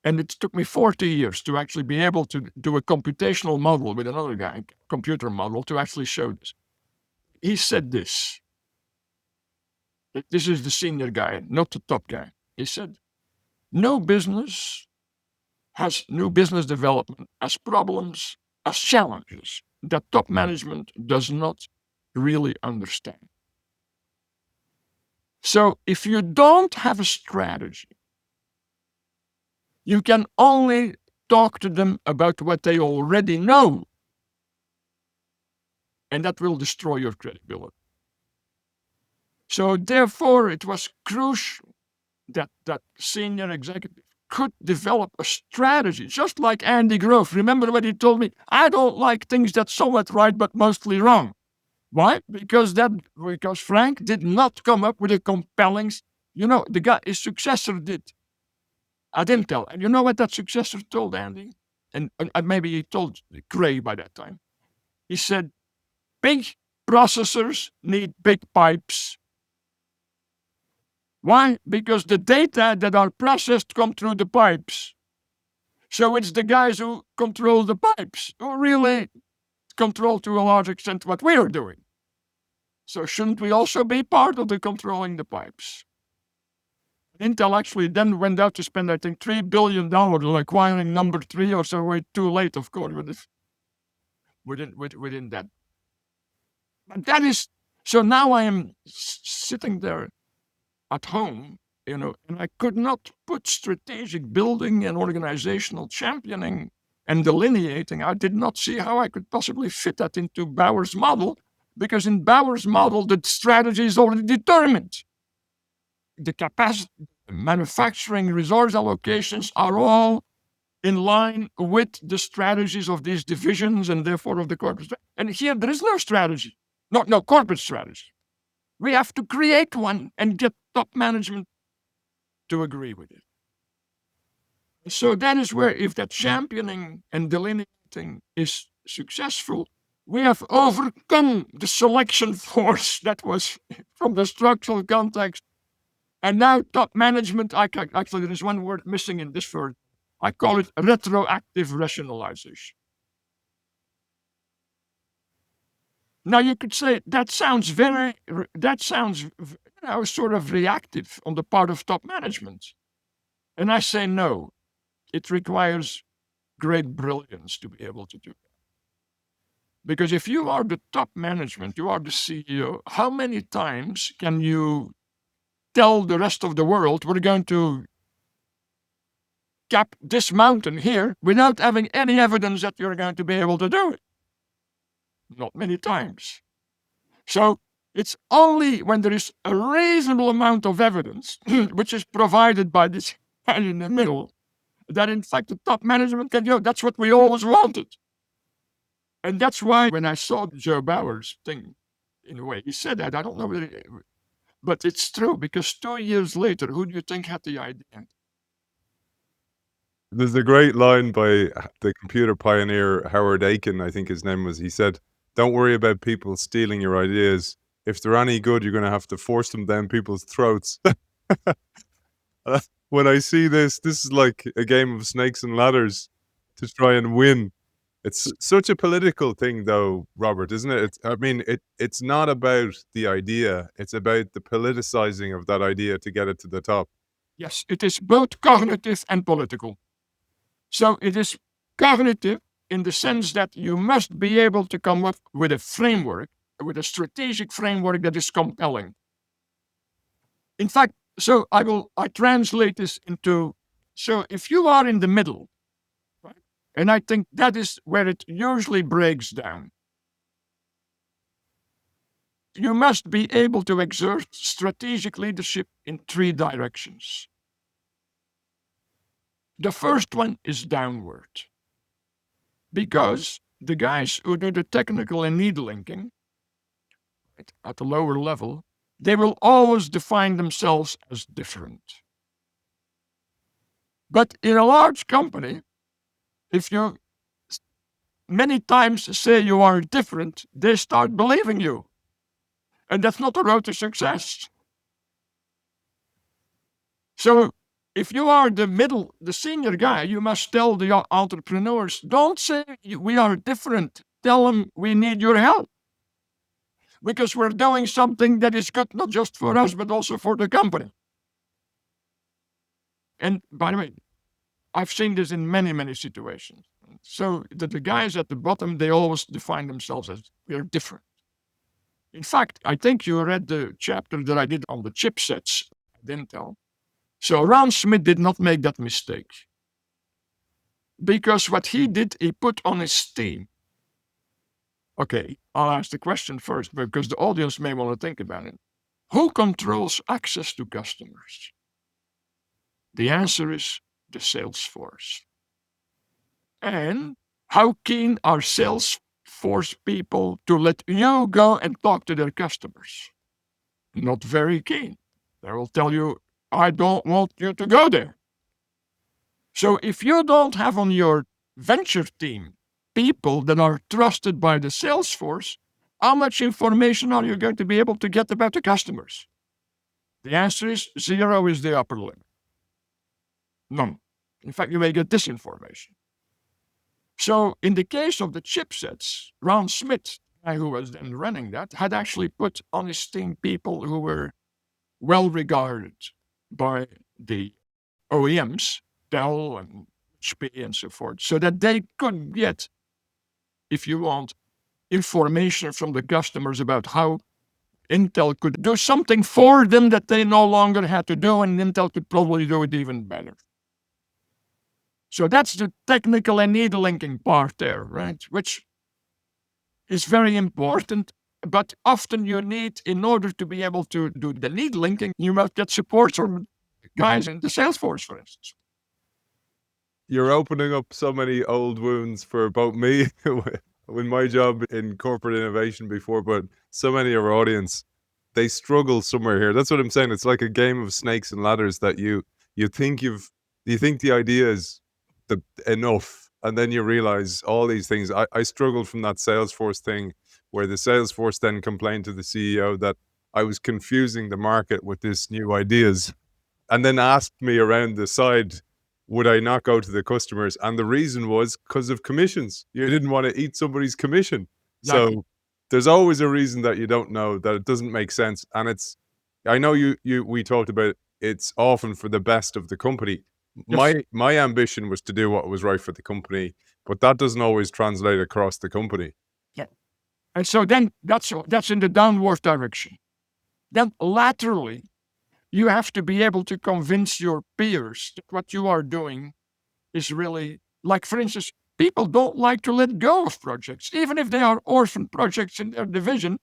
And it took me 40 years to actually be able to do a computational model with another guy, computer model, to actually show this. He said this. This is the senior guy, not the top guy. He said, no business development has problems, as challenges that top management does not really understand. So if you don't have a strategy, you can only talk to them about what they already know. And that will destroy your credibility. So therefore, it was crucial that senior executive could develop a strategy, just like Andy Grove. Remember what he told me? I don't like things that's somewhat right, but mostly wrong. Why? Because Frank did not come up with a compelling, the guy, his successor did. I didn't tell. And you know what that successor told Andy? And maybe he told Gray by that time. He said, big processors need big pipes. Why? Because the data that are processed come through the pipes. So it's the guys who control the pipes who really control to a large extent what we are doing. So shouldn't we also be part of the controlling the pipes? Intel actually then went out to spend, I think, $3 billion on acquiring number 3 or so, way too late, of course, within that. But that is, so now I am sitting there at home, and I could not put strategic building and organizational championing and delineating. I did not see how I could possibly fit that into Bauer's model, because in Bauer's model, the strategy is already determined. The capacity, manufacturing, resource allocations are all in line with the strategies of these divisions and therefore of the corporate. And here there is no strategy, no corporate strategy. We have to create one and get top management to agree with it. So that is where, if that championing and delineating is successful, we have overcome the selection force that was from the structural context. And now top management, actually there is one word missing in this word. I call it retroactive rationalization. Now you could say that sounds sort of reactive on the part of top management. And I say no, it requires great brilliance to be able to do that. Because if you are the top management, you are the CEO, how many times can you tell the rest of the world we're going to cap this mountain here without having any evidence that you're going to be able to do it? Not many times. So it's only when there is a reasonable amount of evidence, which is provided by this guy in the middle, that in fact the top management can go, that's what we always wanted. And that's why when I saw Joe Bauer's thing, in a way, he said that, I don't know whether, but it's true, because 2 years later, who do you think had the idea? There's a great line by the computer pioneer Howard Aiken, I think his name was. He said, don't worry about people stealing your ideas. If they're any good, you're going to have to force them down people's throats. When I see this is like a game of snakes and ladders to try and win. It's such a political thing, though, Robert, isn't it? It's not about the idea. It's about the politicizing of that idea to get it to the top. Yes, it is both cognitive and political. So it is cognitive in the sense that you must be able to come up with a framework, with a strategic framework that is compelling. In fact, so I translate this into, so if you are in the middle, right, and I think that is where it usually breaks down. You must be able to exert strategic leadership in 3 directions. The first one is downward, because the guys who do the technical and need linking, right, at the lower level, they will always define themselves as different. But in a large company, if you many times say you are different, they start believing you. And that's not the road to success. So if you are the senior guy, you must tell the entrepreneurs, don't say we are different. Tell them we need your help. Because we're doing something that is good, not just for us, but also for the company. And by the way, I've seen this in many, many situations. So the guys at the bottom, they always define themselves as we're different. In fact, I think you read the chapter that I did on the chipsets at Intel. So Ron Smith did not make that mistake. Because what he did, he put on his team. Okay, I'll ask the question first, because the audience may want to think about it. Who controls access to customers? The answer is the sales force. And how keen are sales force people to let you go and talk to their customers? Not very keen. They will tell you, I don't want you to go there. So if you don't have on your venture team people that are trusted by the sales force, how much information are you going to be able to get about the customers? The answer is 0 is the upper limit. None. In fact, you may get disinformation. So in the case of the chipsets, Ron Smith, the guy who was then running that, had actually put on his team people who were well regarded by the OEMs, Dell and HP and so forth, so that they could get, if you want, information from the customers about how Intel could do something for them that they no longer had to do, and Intel could probably do it even better. So that's the technical and need linking part there, right? Which is very important, but often you need, in order to be able to do the need linking, you must get support from guys in the sales force, for instance. You're opening up so many old wounds for both me with my job in corporate innovation before, but so many of our audience, they struggle somewhere here. That's what I'm saying. It's like a game of snakes and ladders that you think the idea is enough, and then you realize all these things. I struggled from that Salesforce thing where the Salesforce then complained to the CEO that I was confusing the market with this new ideas, and then asked me around the side, would I not go to the customers? And the reason was because of commissions. You didn't want to eat somebody's commission. Exactly. So there's always a reason that you don't know, that it doesn't make sense. And I know we talked about it's often for the best of the company. Yes. My ambition was to do what was right for the company, but that doesn't always translate across the company. Yeah. And so then that's in the downward direction. Then laterally, you have to be able to convince your peers that what you are doing is really, like, for instance, people don't like to let go of projects, even if they are orphan projects in their division.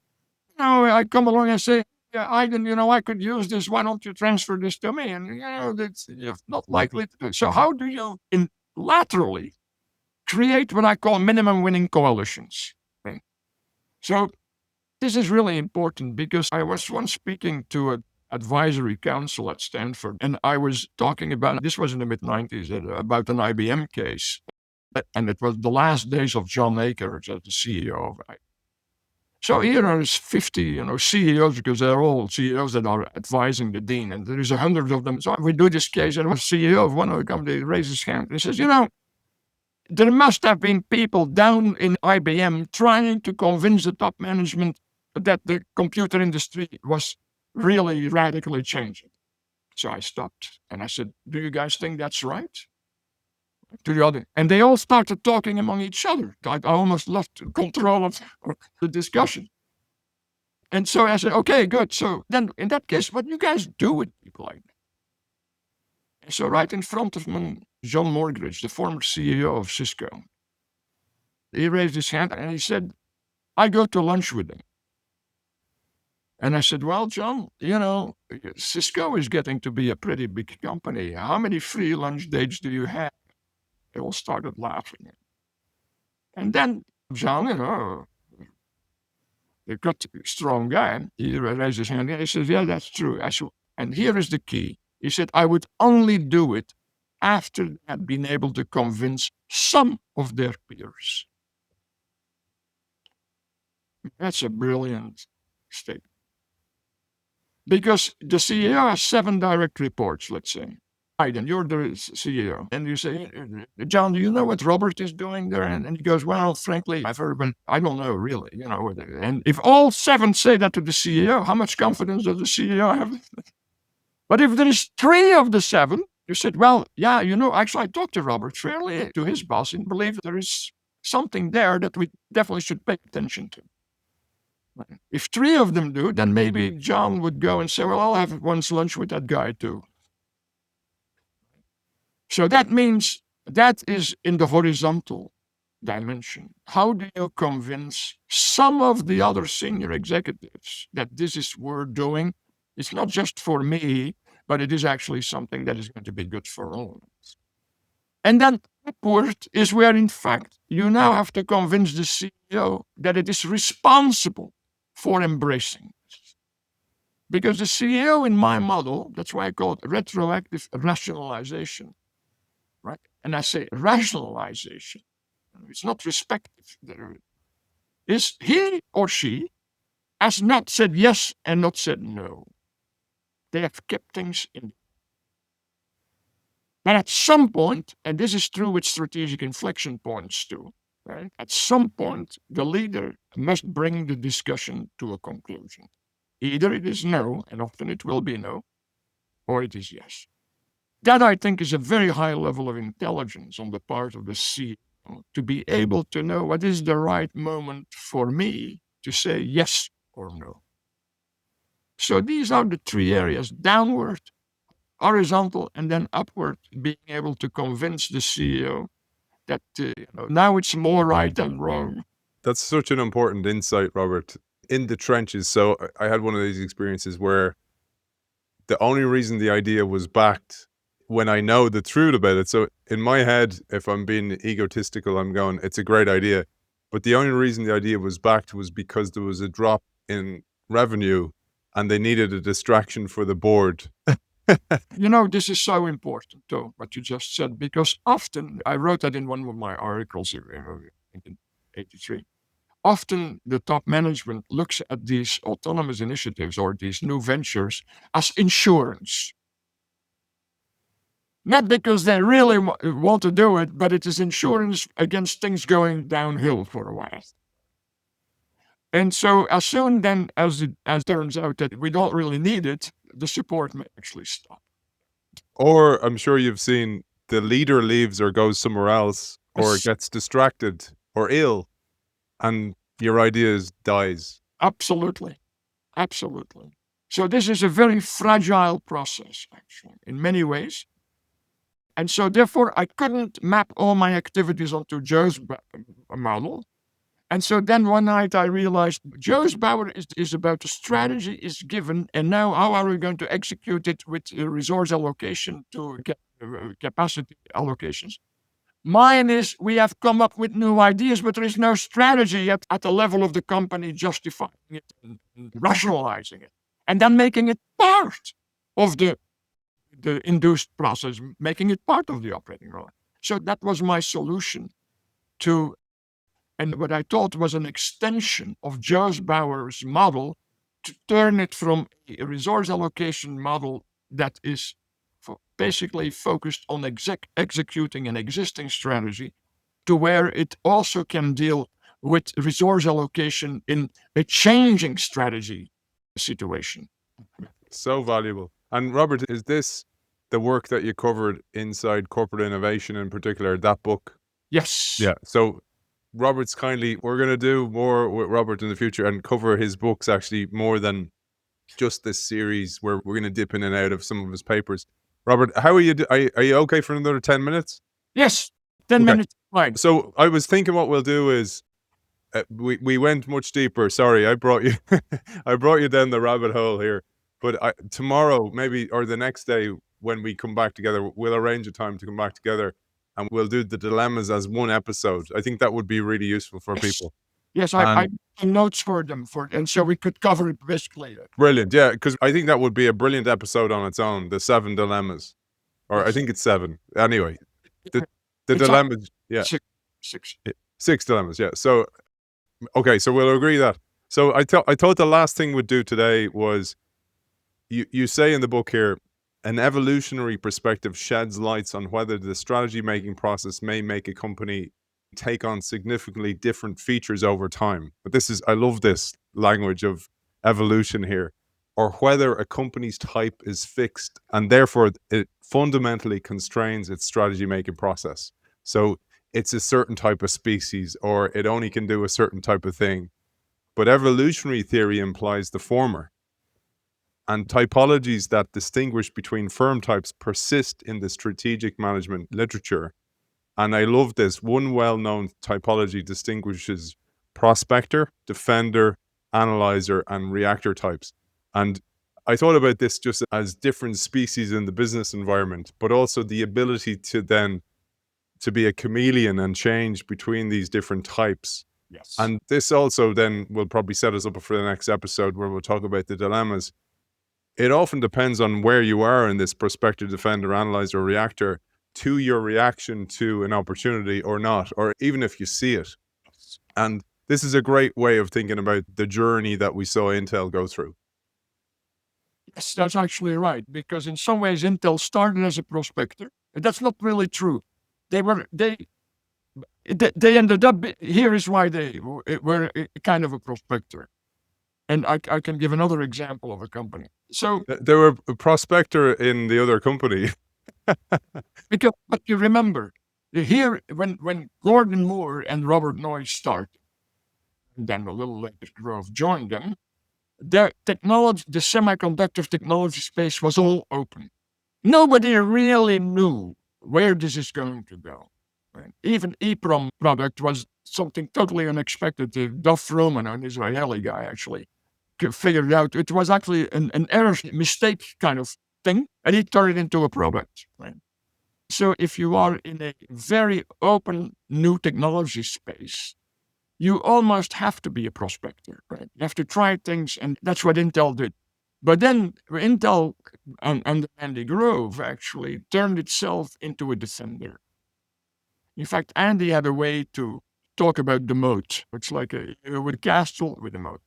I come along and say, yeah, Aidan, I could use this. Why don't you transfer this to me? And, that's not likely to do. So how do you laterally create what I call minimum winning coalitions? Okay. So this is really important, because I was once speaking to an advisory council at Stanford, and I was talking about, this was in the mid-90s, about an IBM case. And it was the last days of John Akers as the CEO of IBM. So here are 50, CEOs, because they're all CEOs that are advising the dean, and there is 100 of them. So we do this case, and the CEO of one of the companies raises his hand and says, there must have been people down in IBM trying to convince the top management that the computer industry was really radically changing. So I stopped and I said, do you guys think that's right? To the other. And they all started talking among each other. I almost lost control of the discussion. And so I said, okay, good. So then in that case, what do you guys do with people like that? And so right in front of me, John Morgridge, the former CEO of Cisco, he raised his hand and he said, I go to lunch with him. And I said, well, John, Cisco is getting to be a pretty big company. How many free lunch dates do you have? They all started laughing. And then John, the good, strong guy, he raised his hand and he says, yeah, that's true. I said, and here is the key. He said, I would only do it after they had been able to convince some of their peers. That's a brilliant statement. Because the CEO has 7 direct reports, let's say. Aidan, you're the CEO. And you say, John, do you know what Robert is doing there? And he goes, well, frankly, I've heard, but I don't know really. And if all 7 say that to the CEO, how much confidence does the CEO have? But if there is 3 of the 7, you said, well, yeah, actually I talked to Robert fairly, to his boss, and believe there is something there that we definitely should pay attention to. If 3 of them do, then maybe John would go and say, well, I'll have once lunch with that guy too. So that means that is in the horizontal dimension. How do you convince some of the other senior executives that this is worth doing? It's not just for me, but it is actually something that is going to be good for all of us. And then upward is where, in fact, you now have to convince the CEO that it is responsible for embracing this. Because the CEO in my model, that's why I call it retroactive rationalization, right? And I say rationalization, it's not respective. Is he or she has not said yes and not said no. They have kept things in. But at some point, and this is true with strategic inflection points too, right? At some point, the leader must bring the discussion to a conclusion. Either it is no, and often it will be no, or it is yes. That, I think, is a very high level of intelligence on the part of the CEO to be able to know what is the right moment for me to say yes or no. So these are the 3 areas: downward, horizontal, and then upward, being able to convince the CEO that now it's more right than wrong. That's such an important insight, Robert. In the trenches, so I had one of these experiences where the only reason the idea was backed when I know the truth about it. So in my head, if I'm being egotistical, I'm going, it's a great idea. But the only reason the idea was backed was because there was a drop in revenue and they needed a distraction for the board. This is so important, though, what you just said, because often, I wrote that in one of my articles in 1983, often the top management looks at these autonomous initiatives or these new ventures as insurance. Not because they really want to do it, but it is insurance against things going downhill for a while. And so as soon then as it turns out that we don't really need it, the support may actually stop. Or I'm sure you've seen the leader leaves or goes somewhere else or gets distracted or ill and your ideas dies. Absolutely. Absolutely. So this is a very fragile process, actually, in many ways. And so therefore, I couldn't map all my activities onto Joe's model. And so then one night I realized Joe's power is about the strategy is given, and now how are we going to execute it with resource allocation to capacity allocations? Mine is we have come up with new ideas, but there is no strategy yet at the level of the company justifying it and rationalizing it, and then making it part of the induced process, making it part of the operating model. So that was my solution to, and what I thought was an extension of Joe Bauer's model to turn it from a resource allocation model that is basically focused on executing an existing strategy to where it also can deal with resource allocation in a changing strategy situation. So valuable. And Robert, is this the work that you covered inside Corporate Innovation in particular, that book? Yes. Yeah. So we're going to do more with Robert in the future and cover his books actually more than just this series where we're going to dip in and out of some of his papers. Robert, how are you? Are you okay for another 10 minutes? Yes. 10 Okay. minutes. Fine. So I was thinking what we'll do is we went much deeper. Sorry, I brought you I brought you down the rabbit hole here. But tomorrow, maybe, or the next day when we come back together, we'll arrange a time to come back together and we'll do the dilemmas as one episode. I think that would be really useful for people. Yes, I notes for them, and so we could cover it briskly. Brilliant, yeah, because I think that would be a brilliant episode on its own, the 7 dilemmas. Or Yes. I think it's 7. Anyway, the It's dilemmas, yeah. 6. 6 dilemmas, yeah. So, okay, so we'll agree that. So I thought the last thing we'd do today was, you say in the book here, an evolutionary perspective sheds lights on whether the strategy making process may make a company take on significantly different features over time. But I love this language of evolution here, or whether a company's type is fixed and therefore it fundamentally constrains its strategy making process. So it's a certain type of species, or it only can do a certain type of thing. But evolutionary theory implies the former. And typologies that distinguish between firm types persist in the strategic management literature. And I love this. One well-known typology distinguishes prospector, defender, analyzer, and reactor types. And I thought about this just as different species in the business environment, but also the ability to be a chameleon and change between these different types. Yes. And this also then will probably set us up for the next episode where we'll talk about the dilemmas. It often depends on where you are in this prospector, defender, analyzer, reactor to your reaction to an opportunity or not, or even if you see it. And this is a great way of thinking about the journey that we saw Intel go through. Yes, that's actually right, because in some ways Intel started as a prospector. That's not really true. They ended up, here is why they were kind of a prospector. And I can give another example of a company. So there were a prospector in the other company. But you remember, here when Gordon Moore and Robert Noyce started, and then a little later Grove joined them, their technology, the semiconductor technology space was all open. Nobody really knew where this is going to go. Right? Even EEPROM product was something totally unexpected. Duff Roman, an Israeli guy, actually figured out it was actually an error, mistake kind of thing, and he turned it into a product. Right? So if you are in a very open new technology space, you almost have to be a prospector, right? You have to try things, and that's what Intel did. But then Intel, under Andy Grove, actually turned itself into a defender. In fact, Andy had a way to talk about the moat. It's like with a castle with a moat.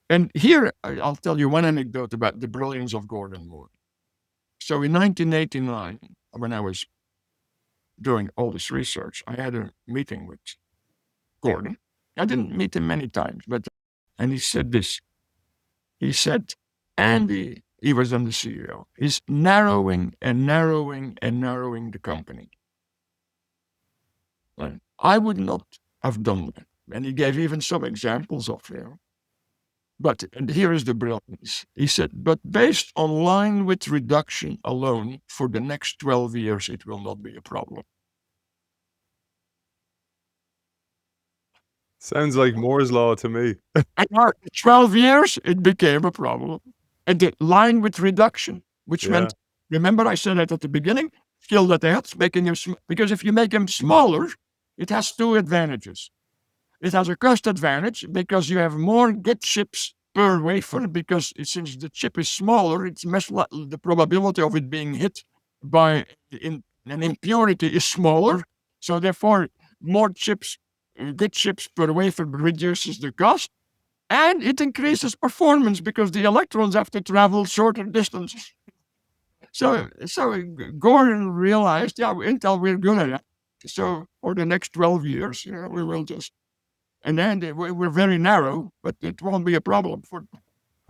And here, I'll tell you one anecdote about the brilliance of Gordon Moore. So in 1989, when I was doing all this research, I had a meeting with Gordon. I didn't meet him many times, and he said this. He said, Andy, he was then the CEO, is narrowing and narrowing and narrowing the company. And I would not have done that. And he gave even some examples of it. And here is the brilliance. He said, but based on line width reduction alone, for the next 12 years, it will not be a problem. Sounds like Moore's Law to me. And after 12 years, it became a problem. And the line width reduction, which meant, remember I said that at the beginning, skill that adds, making him because if you make him smaller, it has two advantages. It has a cost advantage because you have more good chips per wafer, because since the chip is smaller, it's the probability of it being hit by an impurity is smaller. So therefore, more chips, good chips per wafer reduces the cost, and it increases performance because the electrons have to travel shorter distances. So Gordon realized, Intel, we're good at that. So for the next 12 years, we will just, and then we're very narrow, but it won't be a problem for.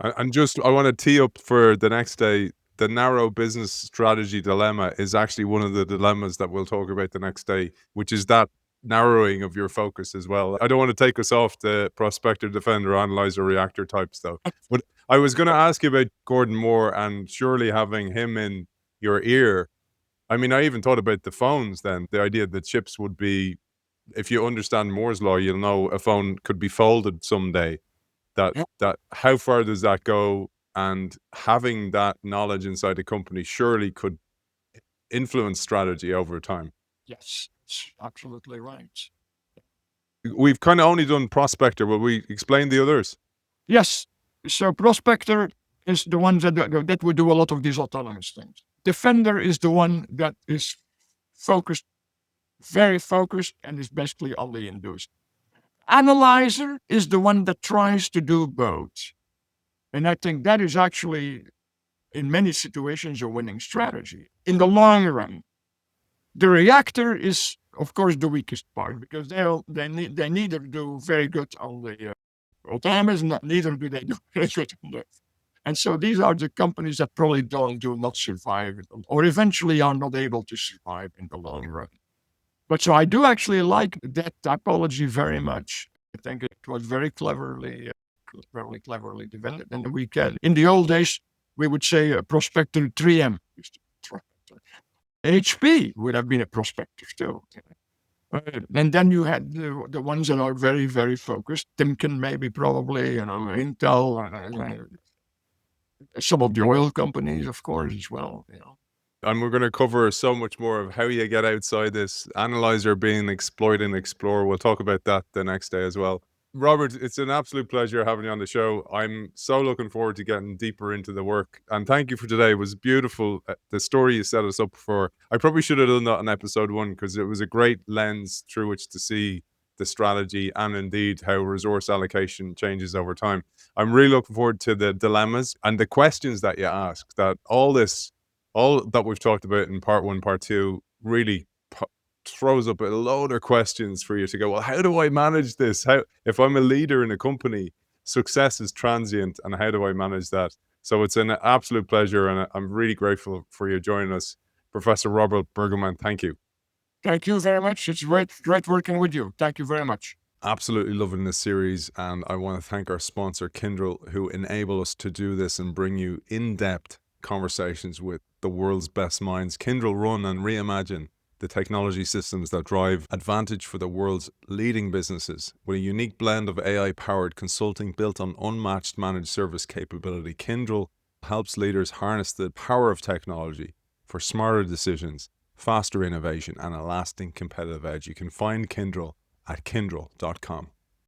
And just, I want to tee up for the next day. The narrow business strategy dilemma is actually one of the dilemmas that we'll talk about the next day, which is that narrowing of your focus as well. I don't want to take us off the Prospector, Defender, Analyzer, Reactor type stuff. But I was going to ask you about Gordon Moore, and surely having him in your ear. I mean, I even thought about the phones then. The idea that chips would be, if you understand Moore's law, you'll know a phone could be folded someday. That how far does that go? And having that knowledge inside the company surely could influence strategy over time. Yes, it's absolutely right. We've kind of only done Prospector. Will we explain the others? Yes. So Prospector is the one that would do a lot of these autonomous things. Defender is the one that is focused, very focused, and is basically on the induced. Analyzer is the one that tries to do both. And I think that is actually, in many situations, a winning strategy in the long run. The Reactor is, of course, the weakest part, because they neither do very good on the autonomous, neither do they do very good on the. And so these are the companies that probably do not survive, or eventually are not able to survive in the long run. But so I do actually like that typology very much. I think it was very cleverly developed. And we can, in the old days, we would say a Prospector 3M. HP would have been a Prospector too. And then you had the ones that are very, very focused. Timken maybe, probably, Intel, some of the oil companies, of course, as well. And we're going to cover so much more of how you get outside this analyzer being exploit and explore. We'll talk about that the next day as well. Robert, it's an absolute pleasure having you on the show. I'm so looking forward to getting deeper into the work. And thank you for today. It was beautiful. The story you set us up for. I probably should have done that in episode 1, because it was a great lens through which to see the strategy and indeed how resource allocation changes over time. I'm really looking forward to the dilemmas and the questions that you ask, that all that we've talked about in part 1, part 2 really throws up a load of questions for you to go, well, how do I manage this? How, if I'm a leader in a company, success is transient, and how do I manage that? So it's an absolute pleasure, and I'm really grateful for you joining us. Professor Robert Burgelman, thank you. Thank you very much. It's great working with you. Thank you very much. Absolutely loving this series, and I want to thank our sponsor, Kyndryl, who enable us to do this and bring you in-depth conversations with the world's best minds. Kyndryl run and reimagine the technology systems that drive advantage for the world's leading businesses. With a unique blend of AI-powered consulting built on unmatched managed service capability, Kyndryl helps leaders harness the power of technology for smarter decisions, faster innovation, and a lasting competitive edge. You can find Kyndryl at kyndryl.com.